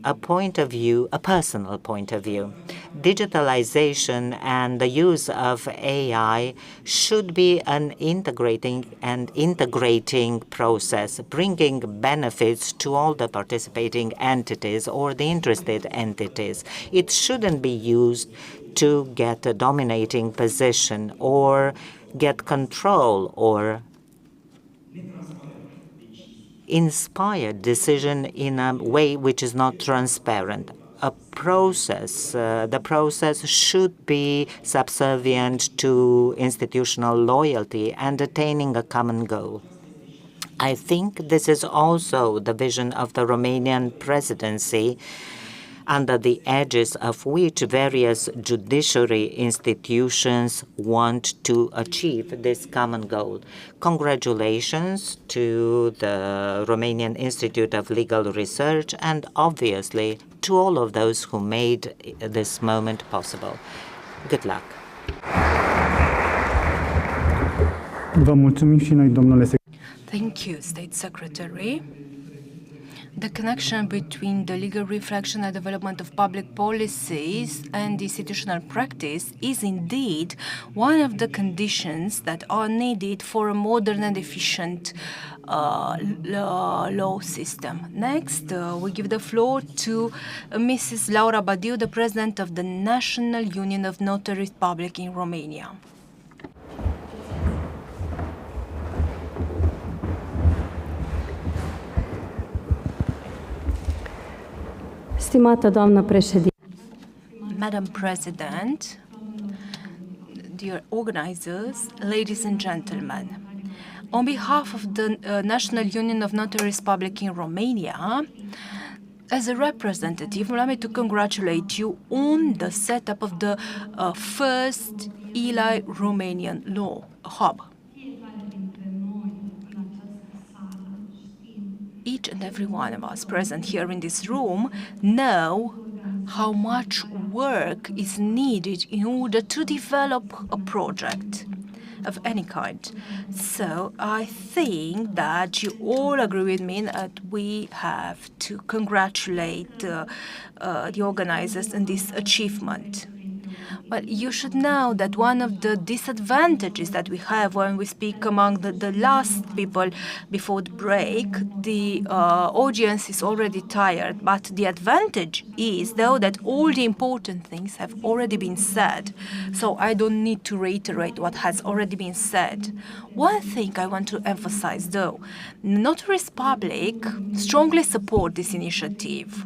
Speaker 2: a point of view, a personal point of view. Digitalization and the use of AI should be an integrating process, bringing benefits to all the participating entities or the interested entities. It shouldn't be used to get a dominating position or get control or inspired decision in a way which is not transparent. The process should be subservient to institutional loyalty and attaining a common goal. I think this is also the vision of the Romanian presidency, under the edges of which various judiciary institutions want to achieve this common goal. Congratulations to the Romanian Institute of Legal Research and obviously to all of those who made this moment possible. Good luck.
Speaker 1: Vă mulțumim și noi, domnule secretar.
Speaker 3: Thank you, State Secretary. The connection between the legal reflection and development of public policies and institutional practice is indeed one of the conditions that are needed for a modern and efficient law system. Next, we give the floor to Mrs. Laura Badiu, the President of the National Union of Notaries Public in Romania.
Speaker 5: Stimată doamnă președinte,
Speaker 3: Madam President, dear organizers, ladies and gentlemen, on behalf of the National Union of Notaries Public in Romania, as a representative, allow me to congratulate you on the setup of the first ELI Romanian Law Hub. Each and every one of us present here in this room know how much work is needed in order to develop a project of any kind. So I think that you all agree with me that we have to congratulate the organizers on this achievement. But you should know that one of the disadvantages that we have when we speak among the last people before the break, the audience is already tired. But the advantage is, though, that all the important things have already been said. So I don't need to reiterate what has already been said. One thing I want to emphasize, though, notaries public strongly support this initiative.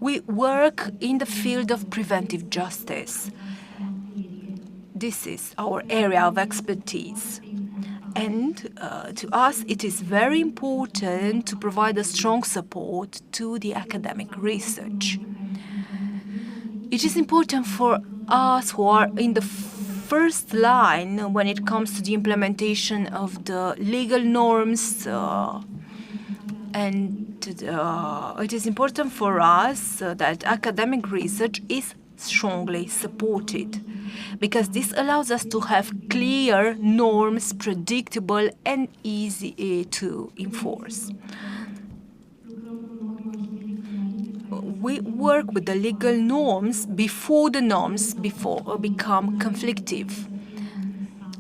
Speaker 3: We work in the field of preventive justice. This is our area of expertise. And to us, it is very important to provide a strong support to the academic research. It is important for us who are in the first line when it comes to the implementation of the legal norms, and it is important for us that academic research is strongly supported, because this allows us to have clear norms, predictable and easy to enforce. We work with the legal norms before the norms become conflictive.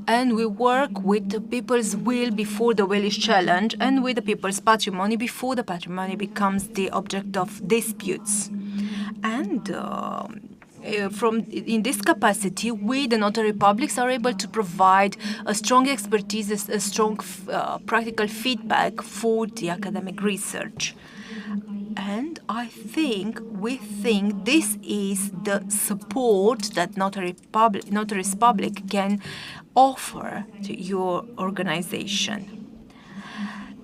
Speaker 3: And we work with the people's will before the will is challenged, and with the people's patrimony before the patrimony becomes the object of disputes. And in this capacity, we, the notary publics, are able to provide a strong expertise, a strong practical feedback for the academic research. And we think this is the support that notaries public can offer to your organization.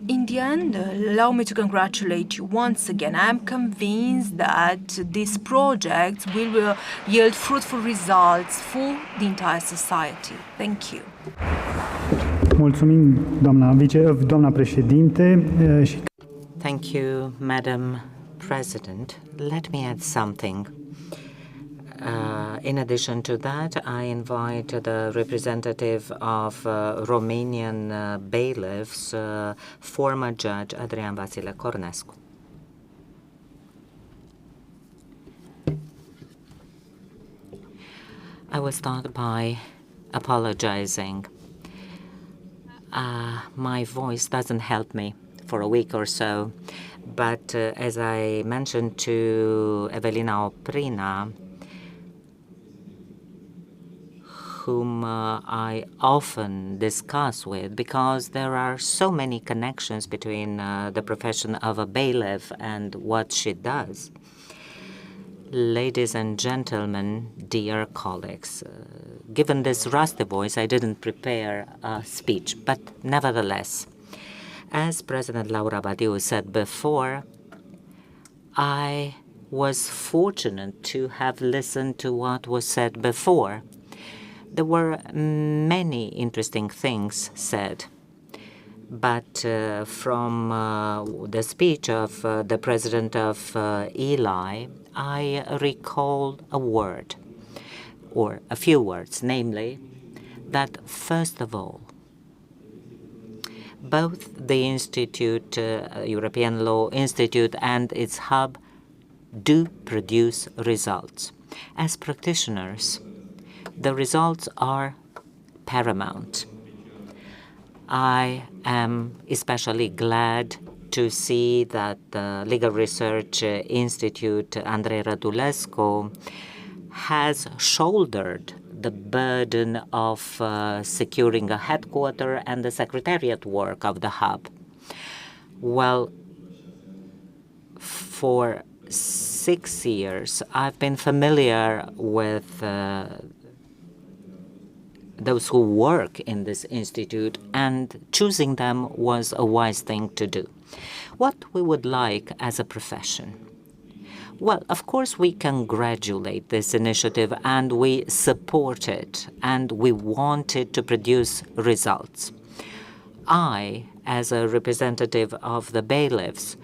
Speaker 3: In the end, allow me to congratulate you once again. I'm convinced that these projects will yield fruitful results for the entire society. Thank you.
Speaker 1: Mulțumim, doamna președinte.
Speaker 2: Thank you, Madam President. Let me add something. In addition to that, I invite the representative of Romanian bailiffs, former judge Adrian Vasile Cornescu. I will start by apologizing. My voice doesn't help me for a week or so, but as I mentioned to Evelina Oprina, whom I often discuss with, because there are so many connections between the profession of a bailiff and what she does. Ladies and gentlemen, dear colleagues, given this rusty voice, I didn't prepare a speech, but nevertheless, as President Laura Badiu said before, I was fortunate to have listened to what was said before. There were many interesting things said, but from the speech of the president of Eli, I recall a word, or a few words, namely, that first of all, both the Institute, European Law Institute, and its hub do produce results. As practitioners, the results are paramount. I am especially glad to see that the Legal Research Institute, Andrei Rădulescu, has shouldered the burden of securing a headquarter and the secretariat work of the hub. Well, for 6 years, I've been familiar with those who work in this institute, and choosing them was a wise thing to do. What we would like as a profession? Well, of course, we congratulate this initiative and we support it, and we want it to produce results. I, as a representative of the bailiffs,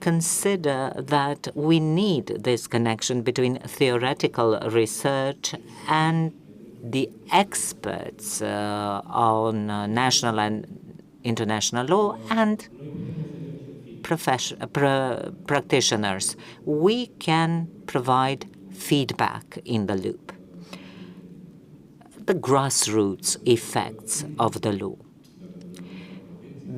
Speaker 2: consider that we need this connection between theoretical research and the experts on national and international law and practitioners. We can provide feedback in the loop. the grassroots effects of the law.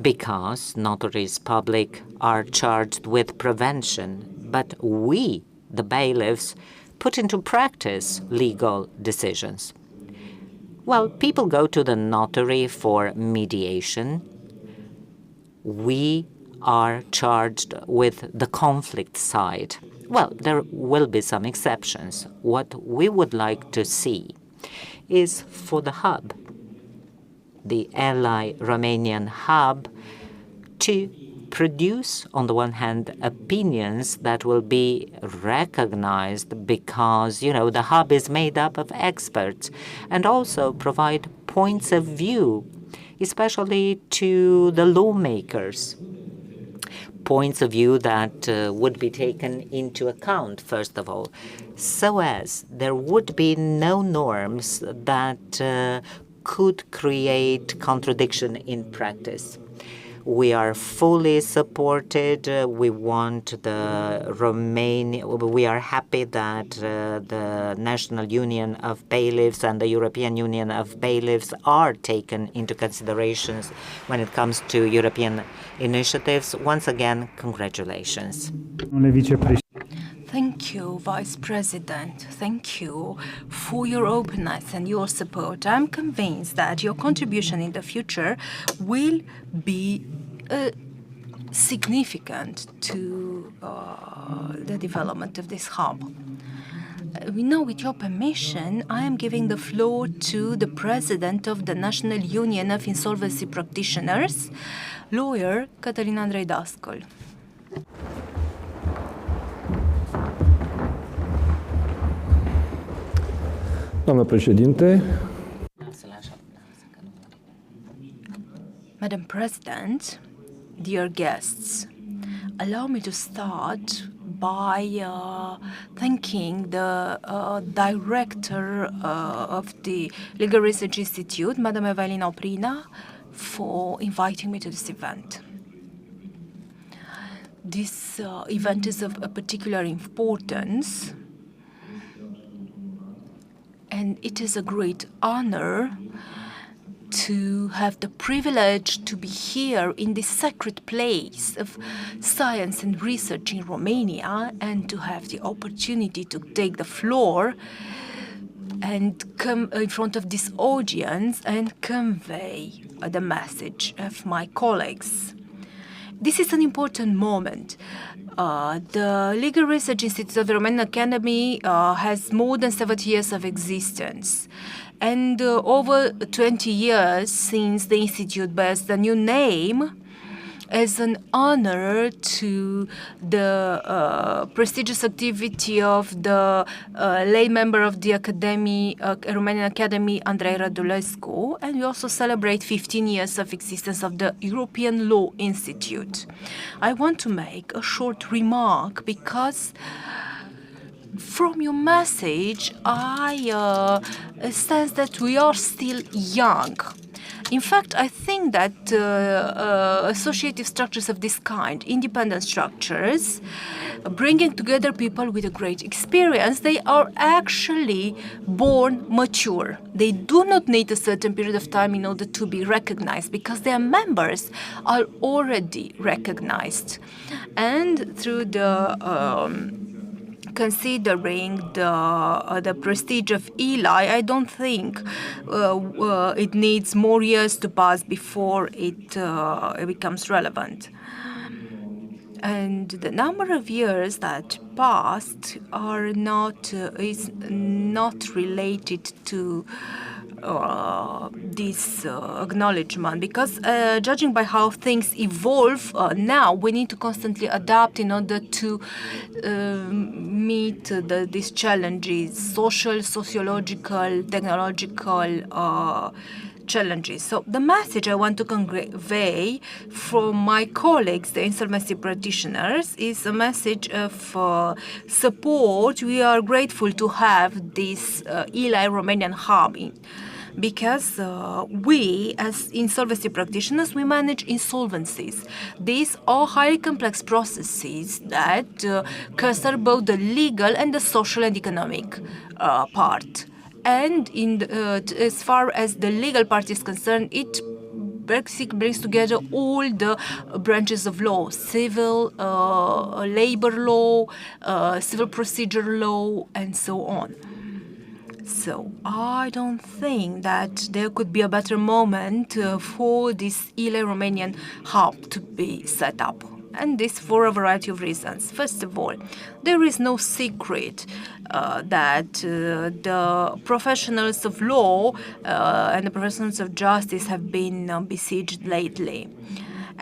Speaker 2: Because notaries public are charged with prevention, but we, the bailiffs, put into practice legal decisions. Well, people go to the notary for mediation. We are charged with the conflict side. Well, there will be some exceptions. What we would like to see is for the hub, the ally Romanian Hub, to produce, on the one hand, opinions that will be recognized because, the hub is made up of experts, and also provide points of view, especially to the lawmakers. Points of view that would be taken into account, first of all, so as there would be no norms that could create contradiction in practice. We are fully supported. We want we are happy that the National Union of Bailiffs and the European Union of Bailiffs are taken into considerations when it comes to European initiatives. Once again, congratulations.
Speaker 3: Thank you, Vice President. Thank you for your openness and your support. I'm convinced that your contribution in the future will be significant to the development of this hub. Now, with your permission, I am giving the floor to the President of the National Union of Insolvency Practitioners, lawyer Cătălin Andrei Rădulescu.
Speaker 6: Doamnă președinte,
Speaker 3: Madam President, dear guests, allow me to start by thanking the director of the Legal Research Institute, Madam Evelina Oprina, for inviting me to this event. This event is of a particular importance, and it is a great honor to have the privilege to be here in this sacred place of science and research in Romania, and to have the opportunity to take the floor and come in front of this audience and convey the message of my colleagues. This is an important moment. The Legal Research Institute of the Romanian Academy has more than 70 years of existence, and over 20 years since the Institute bears the new name, as an honor to the prestigious activity of the lay member of the Academy, Romanian Academy, Andrei Rădulescu, and we also celebrate 15 years of existence of the European Law Institute. I want to make a short remark because from your message, I sense that we are still young. In fact, I think that associative structures of this kind, independent structures, bringing together people with a great experience, they are actually born mature. They do not need a certain period of time in order to be recognized because their members are already recognized. And through the considering the prestige of ELI, I don't think it needs more years to pass before it becomes relevant. And the number of years that passed are not is not related to this acknowledgement, because judging by how things evolve now, we need to constantly adapt in order to meet these challenges, social, sociological, technological challenges. So the message I want to convey from my colleagues, the insolvency practitioners, is a message of support. We are grateful to have this ELI Romanian Hub because we, as insolvency practitioners, we manage insolvencies. These are highly complex processes that concern both the legal and the social and economic part. and as far as the legal part is concerned, it basically brings together all the branches of law: civil, labor law, civil procedure law, and so on. So I don't think that there could be a better moment for this ELA Romanian Hub to be set up. And this for a variety of reasons. First of all, there is no secret that the professionals of law and the professionals of justice have been besieged lately.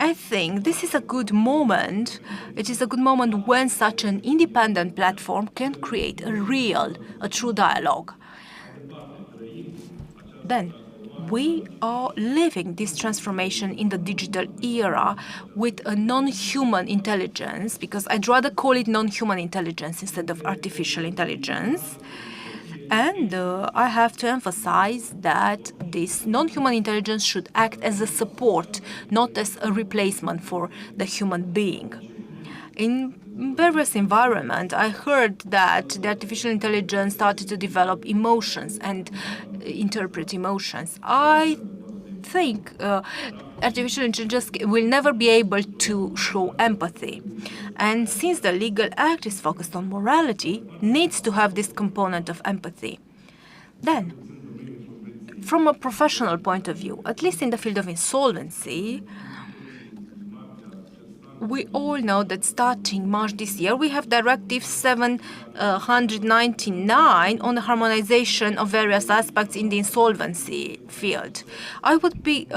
Speaker 3: I think this is a good moment. It is a good moment when such an independent platform can create a true dialogue. Then, we are living this transformation in the digital era with a non-human intelligence, because I'd rather call it non-human intelligence instead of artificial intelligence. And I have to emphasize that this non-human intelligence should act as a support, not as a replacement for the human being. In various environments, I heard that the artificial intelligence started to develop emotions and interpret emotions. I think artificial intelligence will never be able to show empathy. And since the legal act is focused on morality, needs to have this component of empathy. Then, from a professional point of view, at least in the field of insolvency, we all know that starting March this year, we have Directive 799 on the harmonization of various aspects in the insolvency field. I would be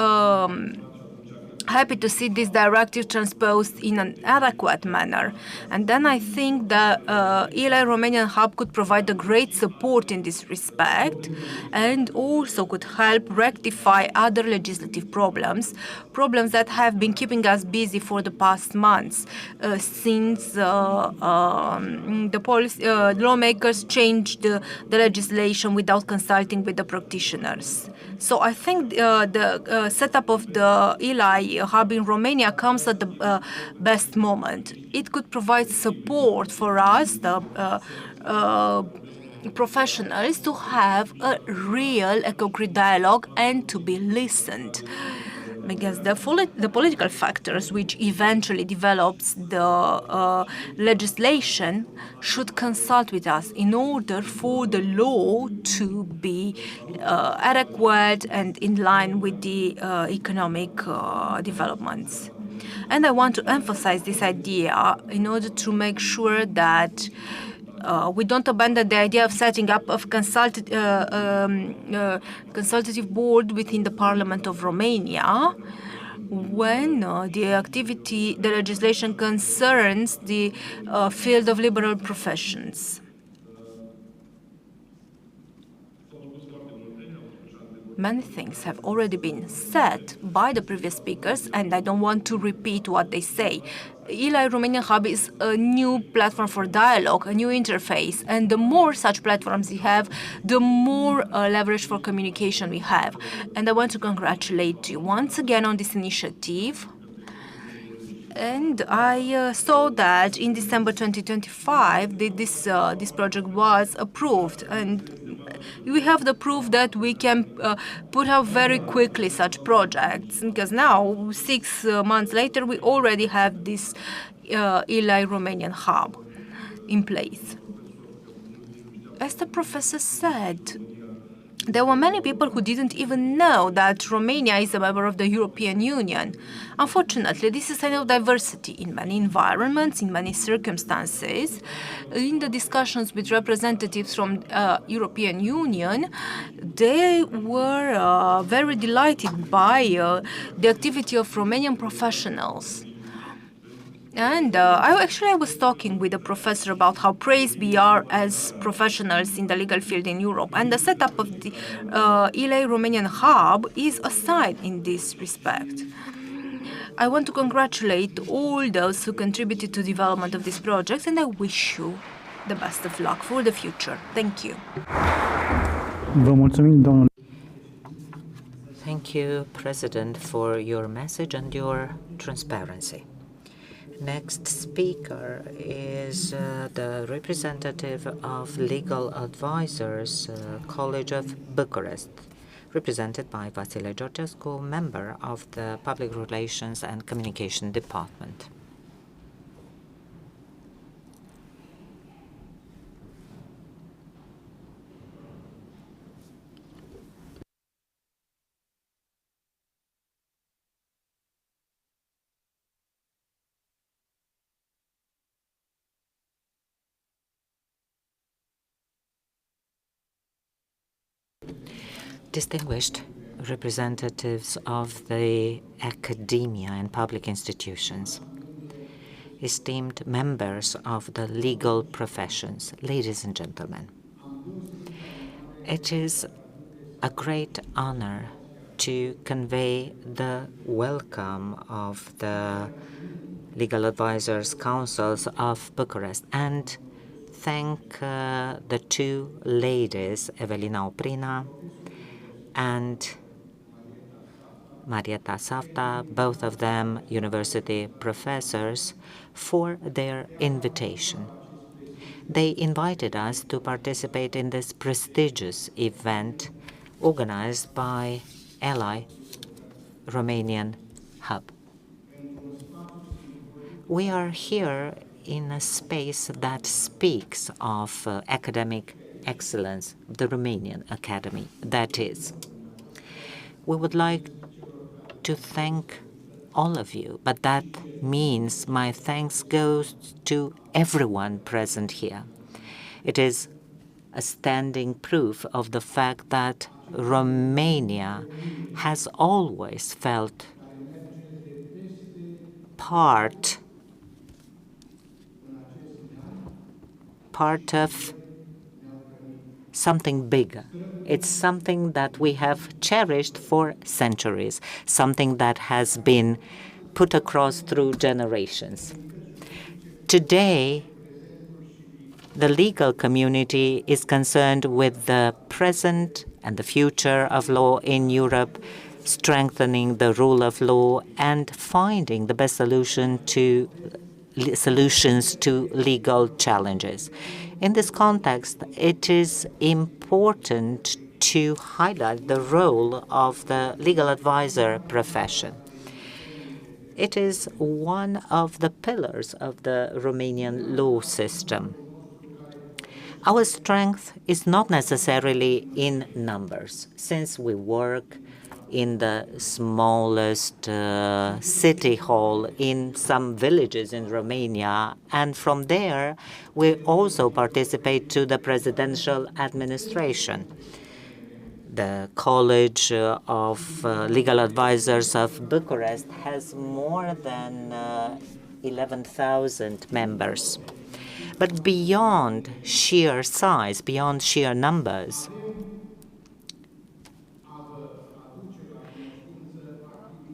Speaker 3: happy to see this directive transposed in an adequate manner. And then I think the ELA Romanian Hub could provide a great support in this respect, and also could help rectify other legislative problems that have been keeping us busy for the past months, since the lawmakers changed the legislation without consulting with the practitioners. So I think the setup of the ELA Hub in Romania comes at the best moment. It could provide support for us, the professionals, to have a real, a concrete dialogue and to be listened. Because the political factors which eventually develops the legislation should consult with us in order for the law to be adequate and in line with the economic developments. And I want to emphasize this idea in order to make sure that we don't abandon the idea of setting up of consultative board within the Parliament of Romania when the legislation concerns the field of liberal professions. Many things have already been said by the previous speakers, and I don't want to repeat what they say. ELA Romanian Hub is a new platform for dialogue, a new interface, and the more such platforms we have, the more leverage for communication we have. And I want to congratulate you once again on this initiative. And I saw that in December 2025, this project was approved, and we have the proof that we can put out very quickly such projects, because now, 6 months later, we already have this ELA Romanian Hub in place. As the professor said, there were many people who didn't even know that Romania is a member of the European Union. Unfortunately, this is a sign of diversity in many environments, in many circumstances. In the discussions with representatives from European Union, they were very delighted by the activity of Romanian professionals. And I was talking with a professor about how praised we are as professionals in the legal field in Europe. And the setup of the ELA Romanian Hub is a sign in this respect. I want to congratulate all those who contributed to the development of this project, and I wish you the best of luck for the future. Thank you.
Speaker 1: Vă mulțumim, domnule.
Speaker 2: Thank you, President, for your message and your transparency. Next speaker is the representative of Legal Advisors College of Bucharest, represented by Vasile Georgescu, member of the Public Relations and Communication Department. Distinguished representatives of the academia and public institutions, esteemed members of the legal professions, ladies and gentlemen, it is a great honor to convey the welcome of the Legal Advisors Councils of Bucharest and thank the two ladies, Evelina Oprina and Marieta Savta, both of them university professors, for their invitation. They invited us to participate in this prestigious event organized by ally Romanian Hub. We are here in a space that speaks of academic excellence, the Romanian Academy, that is. We would like to thank all of you, but that means my thanks goes to everyone present here. It is a standing proof of the fact that Romania has always felt part of something bigger. It's something that we have cherished for centuries, something that has been put across through generations. Today, the legal community is concerned with the present and the future of law in Europe, strengthening the rule of law and finding the best solutions to legal challenges. In this context, it is important to highlight the role of the legal advisor profession. It is one of the pillars of the Romanian law system. Our strength is not necessarily in numbers, since we work in the smallest city hall in some villages in Romania, and from there we also participate to the presidential administration. The College of Legal Advisors of Bucharest has more than 11,000 members. But beyond sheer size, beyond sheer numbers,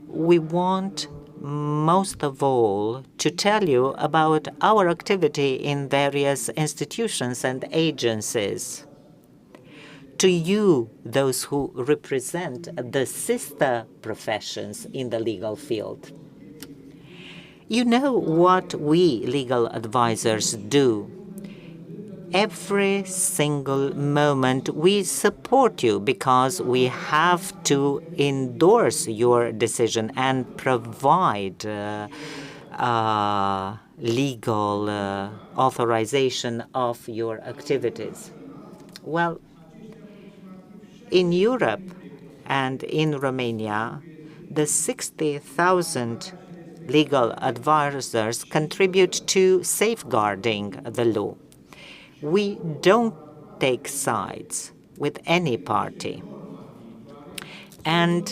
Speaker 2: we want most of all to tell you about our activity in various institutions and agencies. To you, those who represent the sister professions in the legal field. You know what we legal advisors do. Every single moment we support you because we have to endorse your decision and provide legal authorization of your activities. Well, in Europe and in Romania, the 60,000 legal advisors contribute to safeguarding the law. We don't take sides with any party. And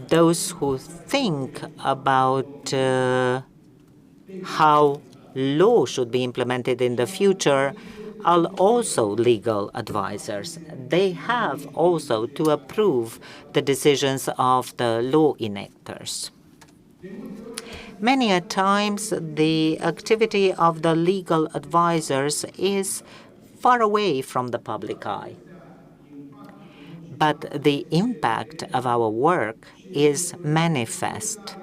Speaker 2: those who think about how law should be implemented in the future are also legal advisors. They have also to approve the decisions of the law enactors. Many a times, the activity of the legal advisors is far away from the public eye. But the impact of our work is manifest.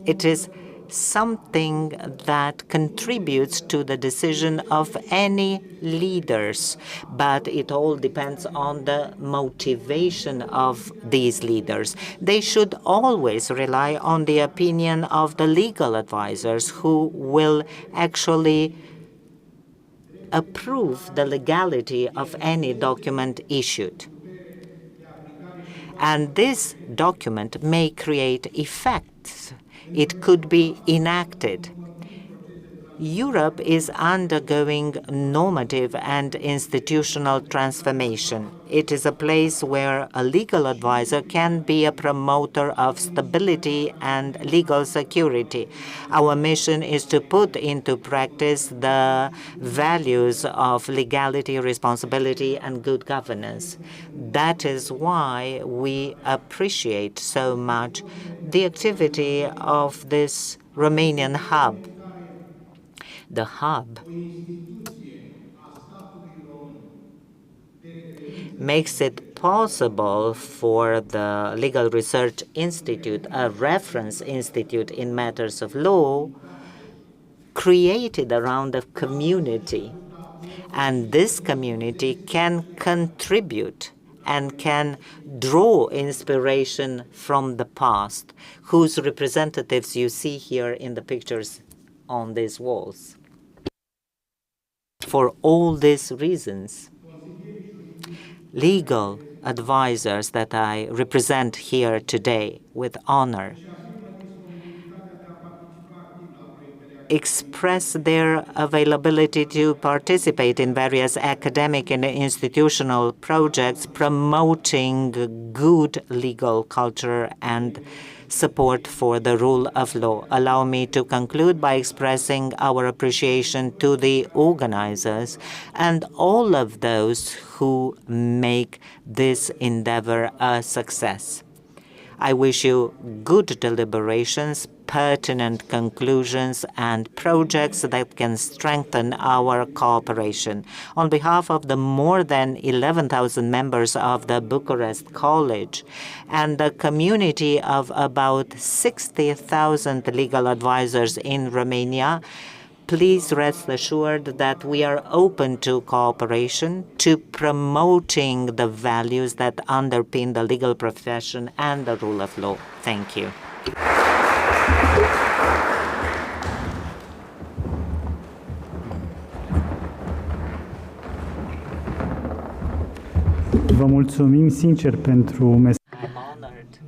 Speaker 2: It is something that contributes to the decision of any leaders, but it all depends on the motivation of these leaders. They should always rely on the opinion of the legal advisors who will actually approve the legality of any document issued. And this document may create effects. It could be enacted. Europe is undergoing normative and institutional transformation. It is a place where a legal advisor can be a promoter of stability and legal security. Our mission is to put into practice the values of legality, responsibility, and good governance. That is why we appreciate so much the activity of this Romanian Hub. The Hub makes it possible for the Legal Research Institute, a reference institute in matters of law, created around a community. And this community can contribute and can draw inspiration from the past, whose representatives you see here in the pictures on these walls. For all these reasons, legal advisors that I represent here today with honor express their availability to participate in various academic and institutional projects promoting good legal culture and support for the rule of law. Allow me to conclude by expressing our appreciation to the organizers and all of those who make this endeavor a success. I wish you good deliberations, pertinent conclusions, and projects that can strengthen our cooperation. On behalf of the more than 11,000 members of the Bucharest College and the community of about 60,000 legal advisors in Romania, please rest assured that we are open to cooperation, to promoting the values that underpin the legal profession and the rule of law. Thank you.
Speaker 1: Vă mulțumim sincer pentru mesaj.
Speaker 2: I'm honored.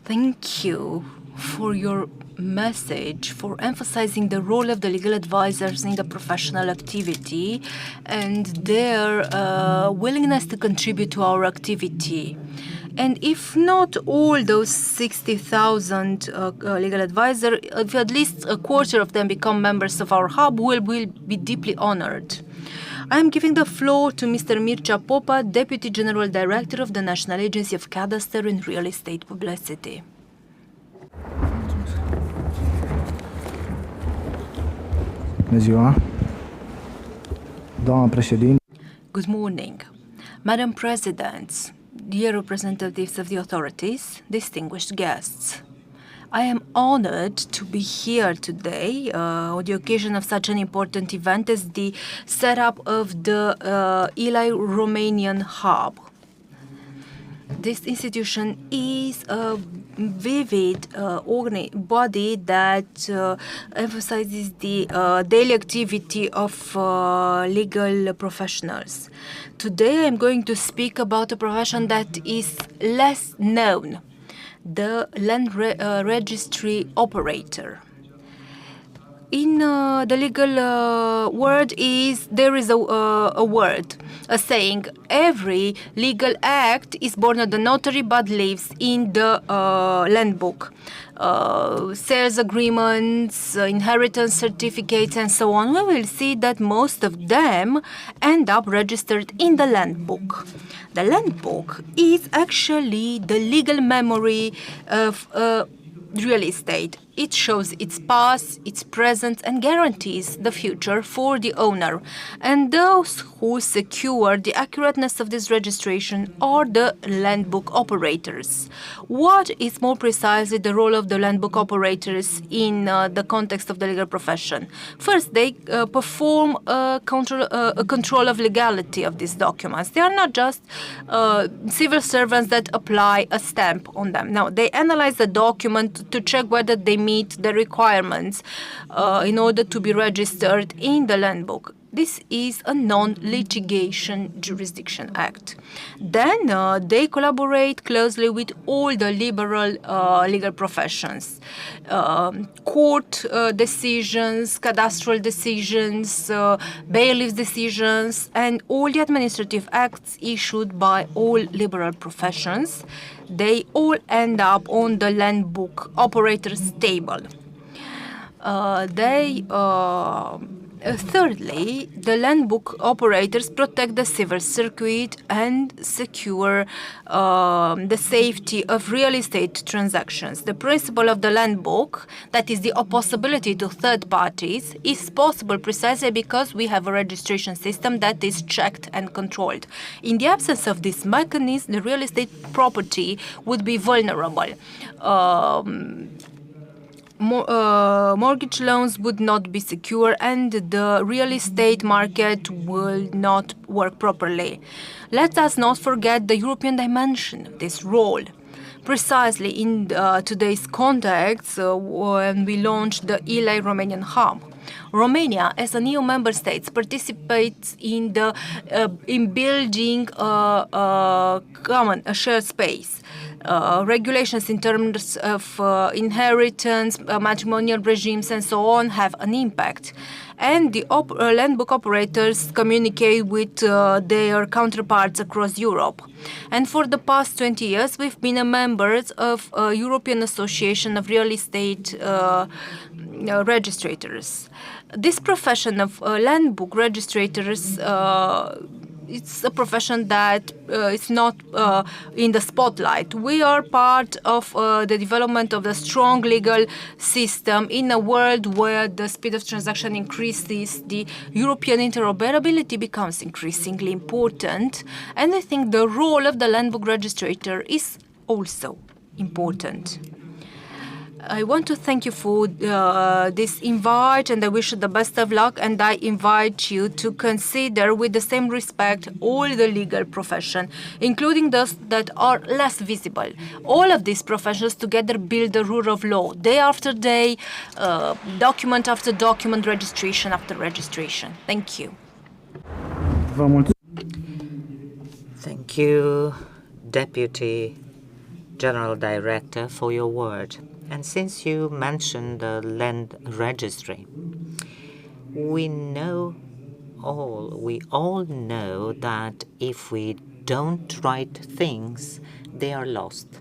Speaker 3: Thank you for your message, for emphasizing the role of the legal advisors in the professional activity and their willingness to contribute to our activity. And if not all those 60,000 legal advisors, if at least a quarter of them become members of our hub, we'll be deeply honored. I am giving the floor to Mr. Mircea Popa, Deputy General Director of the National Agency of Cadastre and Real Estate Publicity.
Speaker 7: Bună ziua, doamna președinte.
Speaker 3: Good morning, Madam President, dear representatives of the authorities, distinguished guests. I am honored to be here today on the occasion of such an important event as the setup of the Eli Romanian Hub. This institution is a vivid body that emphasizes the daily activity of legal professionals. Today I'm going to speak about a profession that is less known, the land registry operator. In the legal world there is a word, a saying: every legal act is born at the notary but lives in the land book. Sales agreements, inheritance certificates, and so on. We will see that most of them end up registered in the land book. The land book is actually the legal memory of real estate. It shows its past, its present, and guarantees the future for the owner. And those who secure the accurateness of this registration are the land book operators. What is more precisely the role of the land book operators in the context of the legal profession? First, they perform a control of legality of these documents. They are not just civil servants that apply a stamp on them. No, they analyze the document to check whether they meet the requirements in order to be registered in the land book. This is a non-litigation jurisdiction act. Then they collaborate closely with all the liberal legal professions. Court decisions, cadastral decisions, bailiffs decisions, and all the administrative acts issued by all liberal professions, they all end up on the land book operators table. Thirdly, the land book operators protect the civil circuit and secure the safety of real estate transactions. The principle of the land book, that is the opposability to third parties, is possible precisely because we have a registration system that is checked and controlled. In the absence of this mechanism, the real estate property would be vulnerable. Mortgage loans would not be secure and the real estate market will not work properly. Let us not forget the European dimension of this role. Precisely in today's context, when we launched the ELA Romanian Hub, Romania, as an EU member state, participates in building a shared space. Regulations in terms of inheritance, matrimonial regimes, and so on have an impact. And the land book operators communicate with their counterparts across Europe. And for the past 20 years, we've been members of a European Association of Real Estate Registrators. This profession of land book registrators it's a profession that is not in the spotlight. We are part of the development of the strong legal system in a world where the speed of transaction increases, the European interoperability becomes increasingly important, and I think the role of the land book registrator is also important. I want to thank you for this invite, and I wish you the best of luck, and I invite you to consider with the same respect all the legal profession, including those that are less visible. All of these professions together build the rule of law, day after day, document after document, registration after registration. Thank you.
Speaker 2: Thank you, Deputy General Director, for your word. And since you mentioned the land registry, we all know that if we don't write things, they are lost.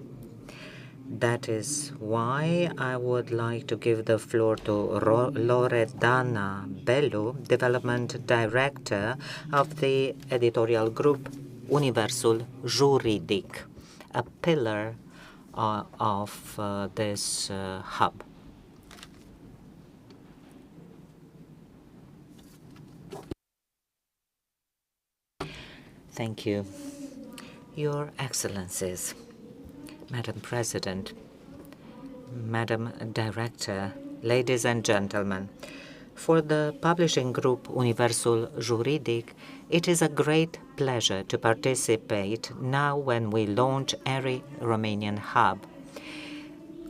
Speaker 2: That is why I would like to give the floor to Loredana Belu, Development Director of the editorial group Universul Juridic, a pillar of this hub. Thank you. Your Excellencies, Madam President, Madam Director, ladies and gentlemen, for the publishing group Universul Juridic, it is a great pleasure to participate now when we launch ERI Romanian Hub,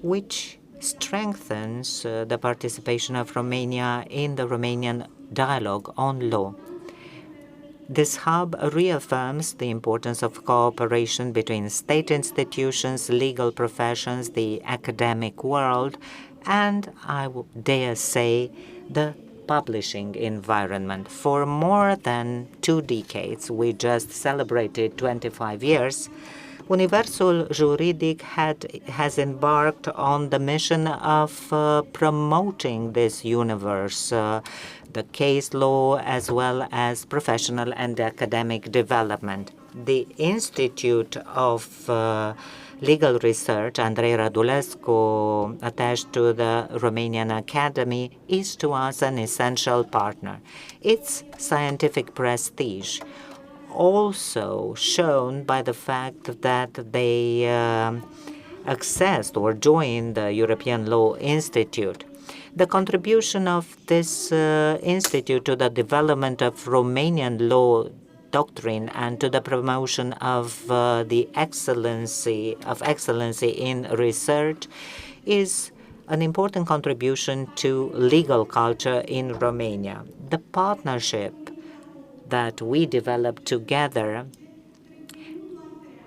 Speaker 2: which strengthens the participation of Romania in the Romanian dialogue on law. This hub reaffirms the importance of cooperation between state institutions, legal professions, the academic world, and I dare say the publishing environment. For more than 2 decades, we just celebrated 25 years, Universul Juridic has embarked on the mission of promoting this universe, the case law as well as professional and academic development. The Institute of legal research, Andrei Rădulescu, attached to the Romanian Academy, is to us an essential partner. Its scientific prestige also shown by the fact that they accessed or joined the European Law Institute. The contribution of this institute to the development of Romanian law doctrine and to the promotion of the excellency in research is an important contribution to legal culture in Romania. The partnership that we developed together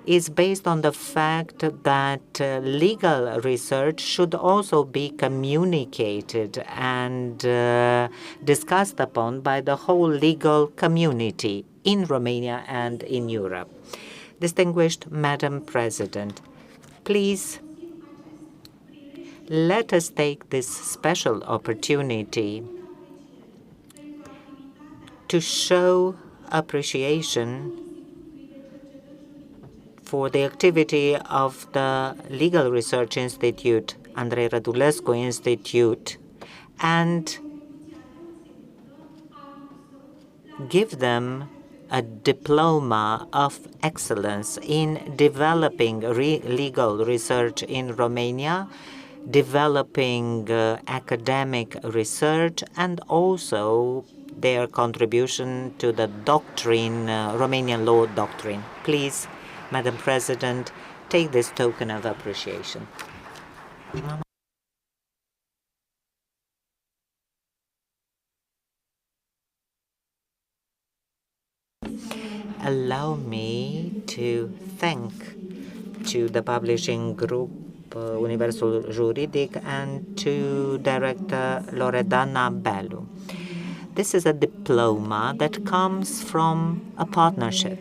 Speaker 2: is based on the fact that legal research should also be communicated and discussed upon by the whole legal community in Romania and in Europe. Distinguished Madam President, please let us take this special opportunity to show appreciation for the activity of the Legal Research Institute, Andrei Rădulescu Institute, and give them a diploma of excellence in developing legal research in Romania, developing academic research, and also their contribution to the doctrine, Romanian law doctrine. Please, Madam President, take this token of appreciation. Allow me to thank to the publishing group Universul Juridic and to Director Loredana Belu. This is a diploma that comes from a partnership.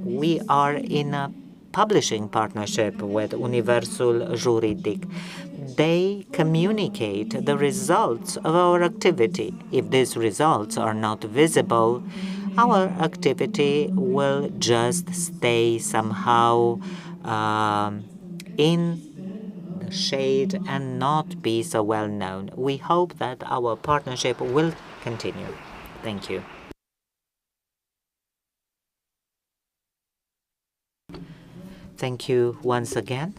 Speaker 2: We are in a publishing partnership with Universul Juridic. They communicate the results of our activity. If these results are not visible, our activity will just stay somehow in the shade and not be so well known. We hope that our partnership will continue. Thank you. Thank you once again.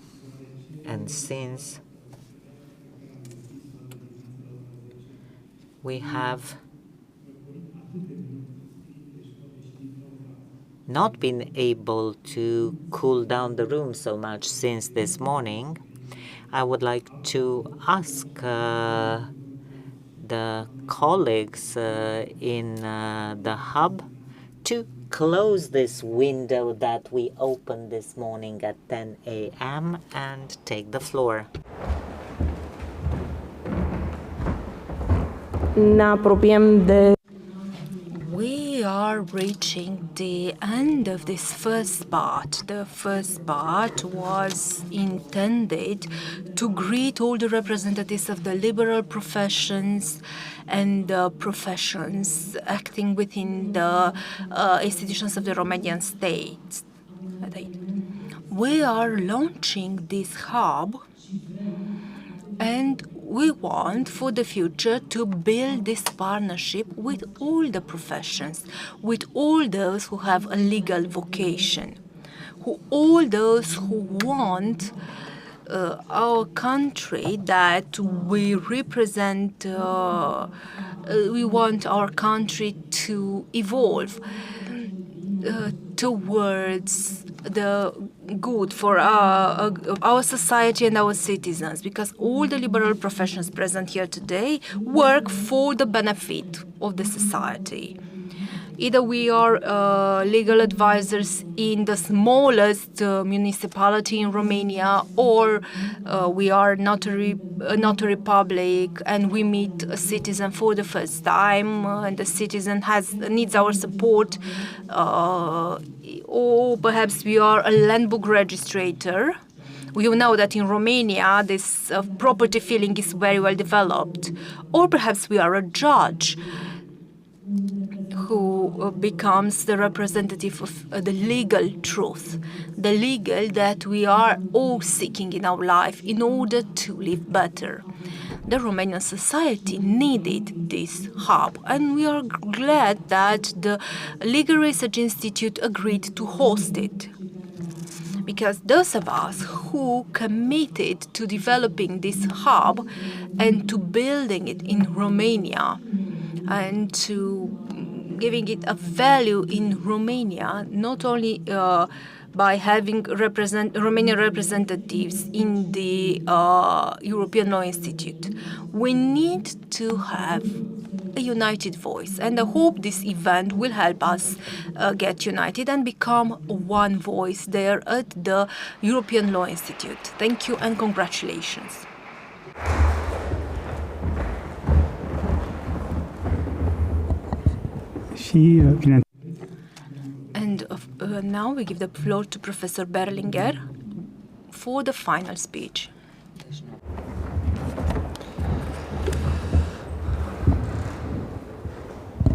Speaker 2: And since we have not been able to cool down the room so much since this morning, I would like to ask the colleagues in the hub to close this window that we opened this morning at 10 a.m. and take the floor.
Speaker 3: We are reaching the end of this first part. The first part was intended to greet all the representatives of the liberal professions and professions acting within the institutions of the Romanian state. We are launching this hub, and we want for the future to build this partnership with all the professions, with all those who have a legal vocation, all those who want our country that we represent, we want our country to evolve towards the good for our society and our citizens, because all the liberal professions present here today work for the benefit of the society. Either we are legal advisors in the smallest municipality in Romania, or we are notary public and we meet a citizen for the first time, and the citizen needs our support, or perhaps we are a land book registrator. We know that in Romania this property feeling is very well developed. Or perhaps we are a judge who who becomes the representative of the legal truth, the legal that we are all seeking in our life in order to live better. The Romanian society needed this hub, and we are glad that the Legal Research Institute agreed to host it. Because those of us who committed to developing this hub and to building it in Romania and to giving it a value in Romania, not only by having Romanian representatives in the European Law Institute, we need to have a united voice, and I hope this event will help us get united and become one voice there at the European Law Institute. Thank you and congratulations. And now we give the floor to Professor Berlinger for the final speech.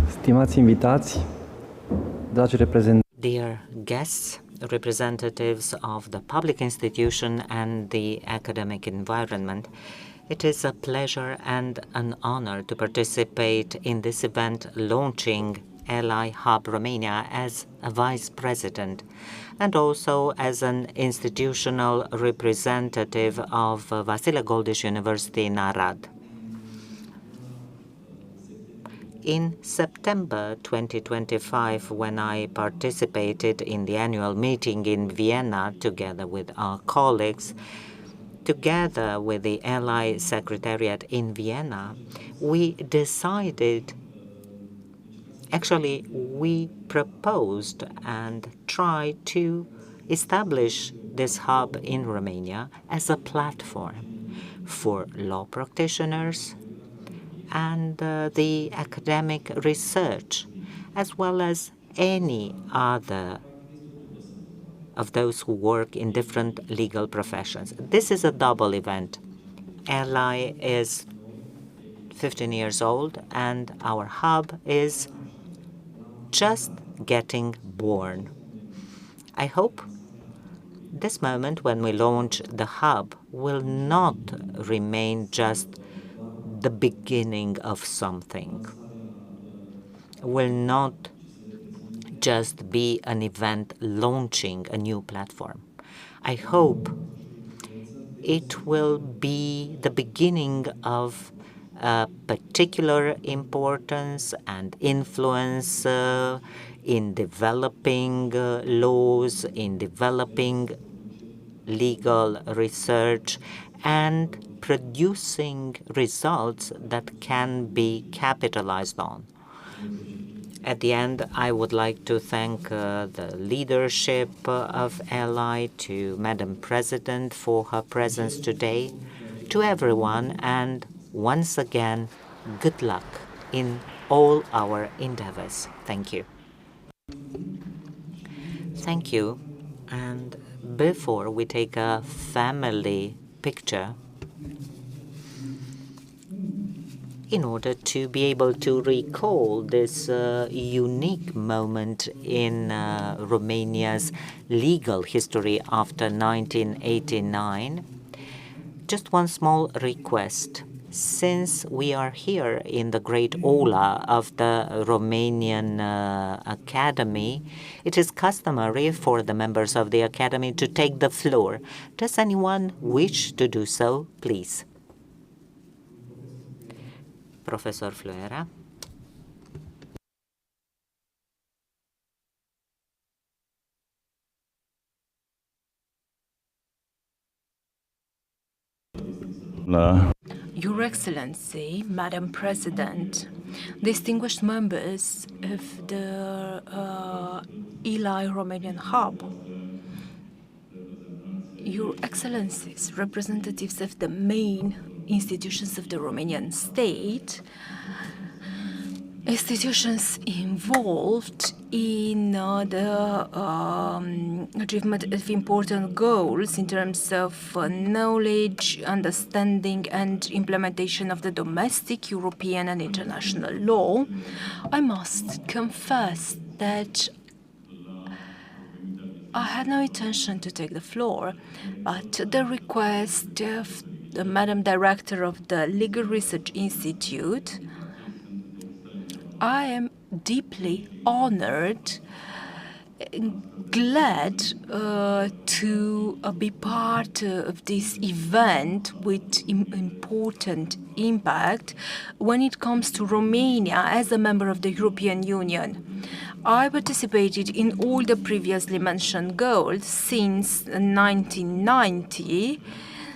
Speaker 8: Stimați invitați, dragi reprezentanți.
Speaker 2: Dear guests, representatives of the public institution and the academic environment, it is a pleasure and an honor to participate in this event launching LI Hub Romania as a vice president and also as an institutional representative of Vasile Goldiș University in Arad. In September 2025, when I participated in the annual meeting in Vienna together with our colleagues, together with the LI secretariat in Vienna, we decided, actually we proposed and tried to establish this hub in Romania as a platform for law practitioners and the academic research, as well as any other of those who work in different legal professions. This is a double event. LI is 15 years old, and our hub is just getting born. I hope this moment when we launch the hub will not remain just the beginning of something, will not just be an event launching a new platform. I hope it will be the beginning of particular importance and influence in developing laws, in developing legal research, and producing results that can be capitalized on. At the end, I would like to thank the leadership of LI, to Madam President for her presence today, to everyone, and once again, good luck in all our endeavors. Thank you. Thank you. And before we take a family picture, in order to be able to recall this unique moment in Romania's legal history after 1989, just one small request. Since we are here in the great aula of the Romanian Academy, it is customary for the members of the Academy to take the floor. Does anyone wish to do so, please? Professor Floera.
Speaker 3: Your Excellency, Madam President, distinguished members of the LI Romanian Hub, Your Excellencies, representatives of the main institutions of the Romanian state, institutions involved in the achievement of important goals in terms of knowledge, understanding and implementation of the domestic, European and international law, I must confess that I had no intention to take the floor, but at the request of the Madam Director of the Legal Research Institute, I am deeply honored and glad to be part of this event with important impact when it comes to Romania as a member of the European Union. I participated in all the previously mentioned goals since 1990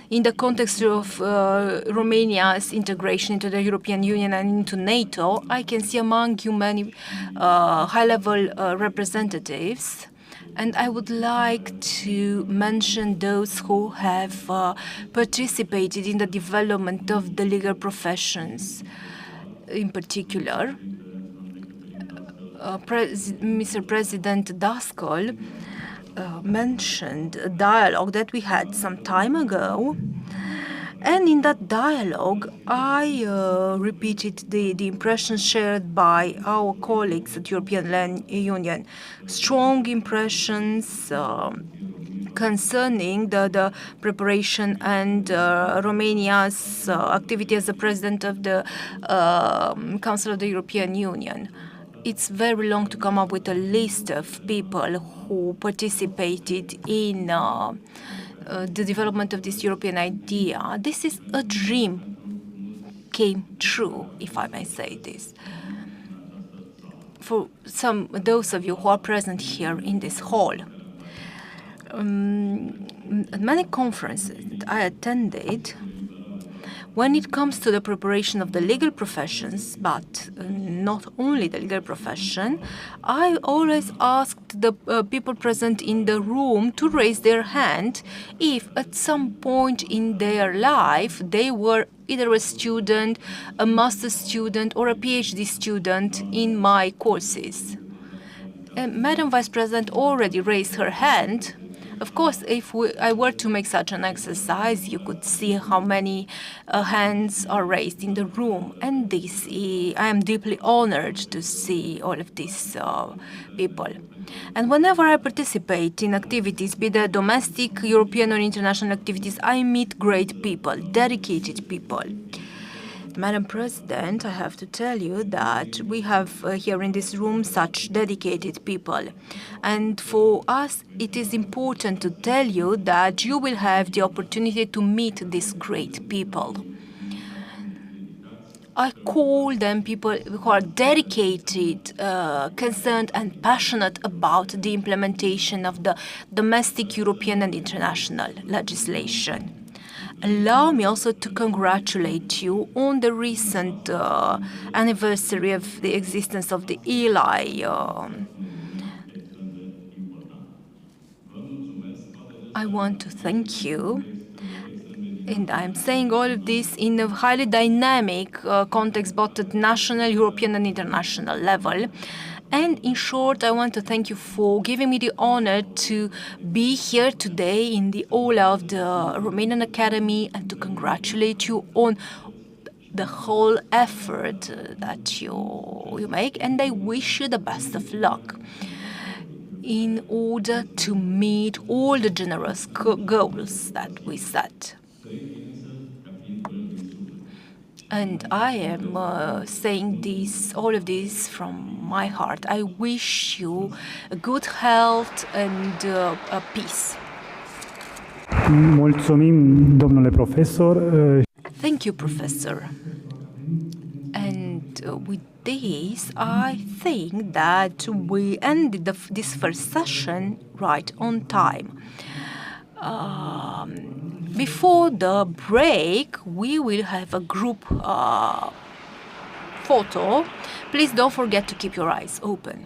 Speaker 3: in the context of Romania's integration into the European Union and into NATO. I can see among you many high-level representatives, and I would like to mention those who have participated in the development of the legal professions. In particular, Mr. President Daskal mentioned a dialogue that we had some time ago, and in that dialogue I repeated the impressions shared by our colleagues at European Union, strong impressions concerning the preparation and Romania's activity as the President of the Council of the European Union. It's very long to come up with a list of people who participated in the development of this European idea. This is a dream came true, if I may say this. For those of you who are present here in this hall, at many conferences that I attended, when it comes to the preparation of the legal professions, but not only the legal profession, I always asked the people present in the room to raise their hand if at some point in their life they were either a student, a master's student, or a PhD student in my courses. And Madam Vice President already raised her hand. Of course, if I were to make such an exercise, you could see how many hands are raised in the room. And this, I am deeply honored to see all of these people. And whenever I participate in activities, be they domestic, European or international activities, I meet great people, dedicated people. Madam President, I have to tell you that we have here in this room such dedicated people. And for us, it is important to tell you that you will have the opportunity to meet these great people. I call them people who are dedicated, concerned and passionate about the implementation of the domestic, European and international legislation. Allow me also to congratulate you on the recent anniversary of the existence of the ELI. I want to thank you, and I'm saying all of this in a highly dynamic context, both at national, European and international level. And in short, I want to thank you for giving me the honor to be here today in the aula of the Romanian Academy and to congratulate you on the whole effort that you make. And I wish you the best of luck in order to meet all the generous goals that we set. And I am saying all of this from my heart. I wish you good health and peace.
Speaker 1: Mulțumim, domnule profesor.
Speaker 3: Thank you, Professor. And with this, I think that we ended this first session right on time. Before the break, we will have a group photo. Please don't forget to keep your eyes open.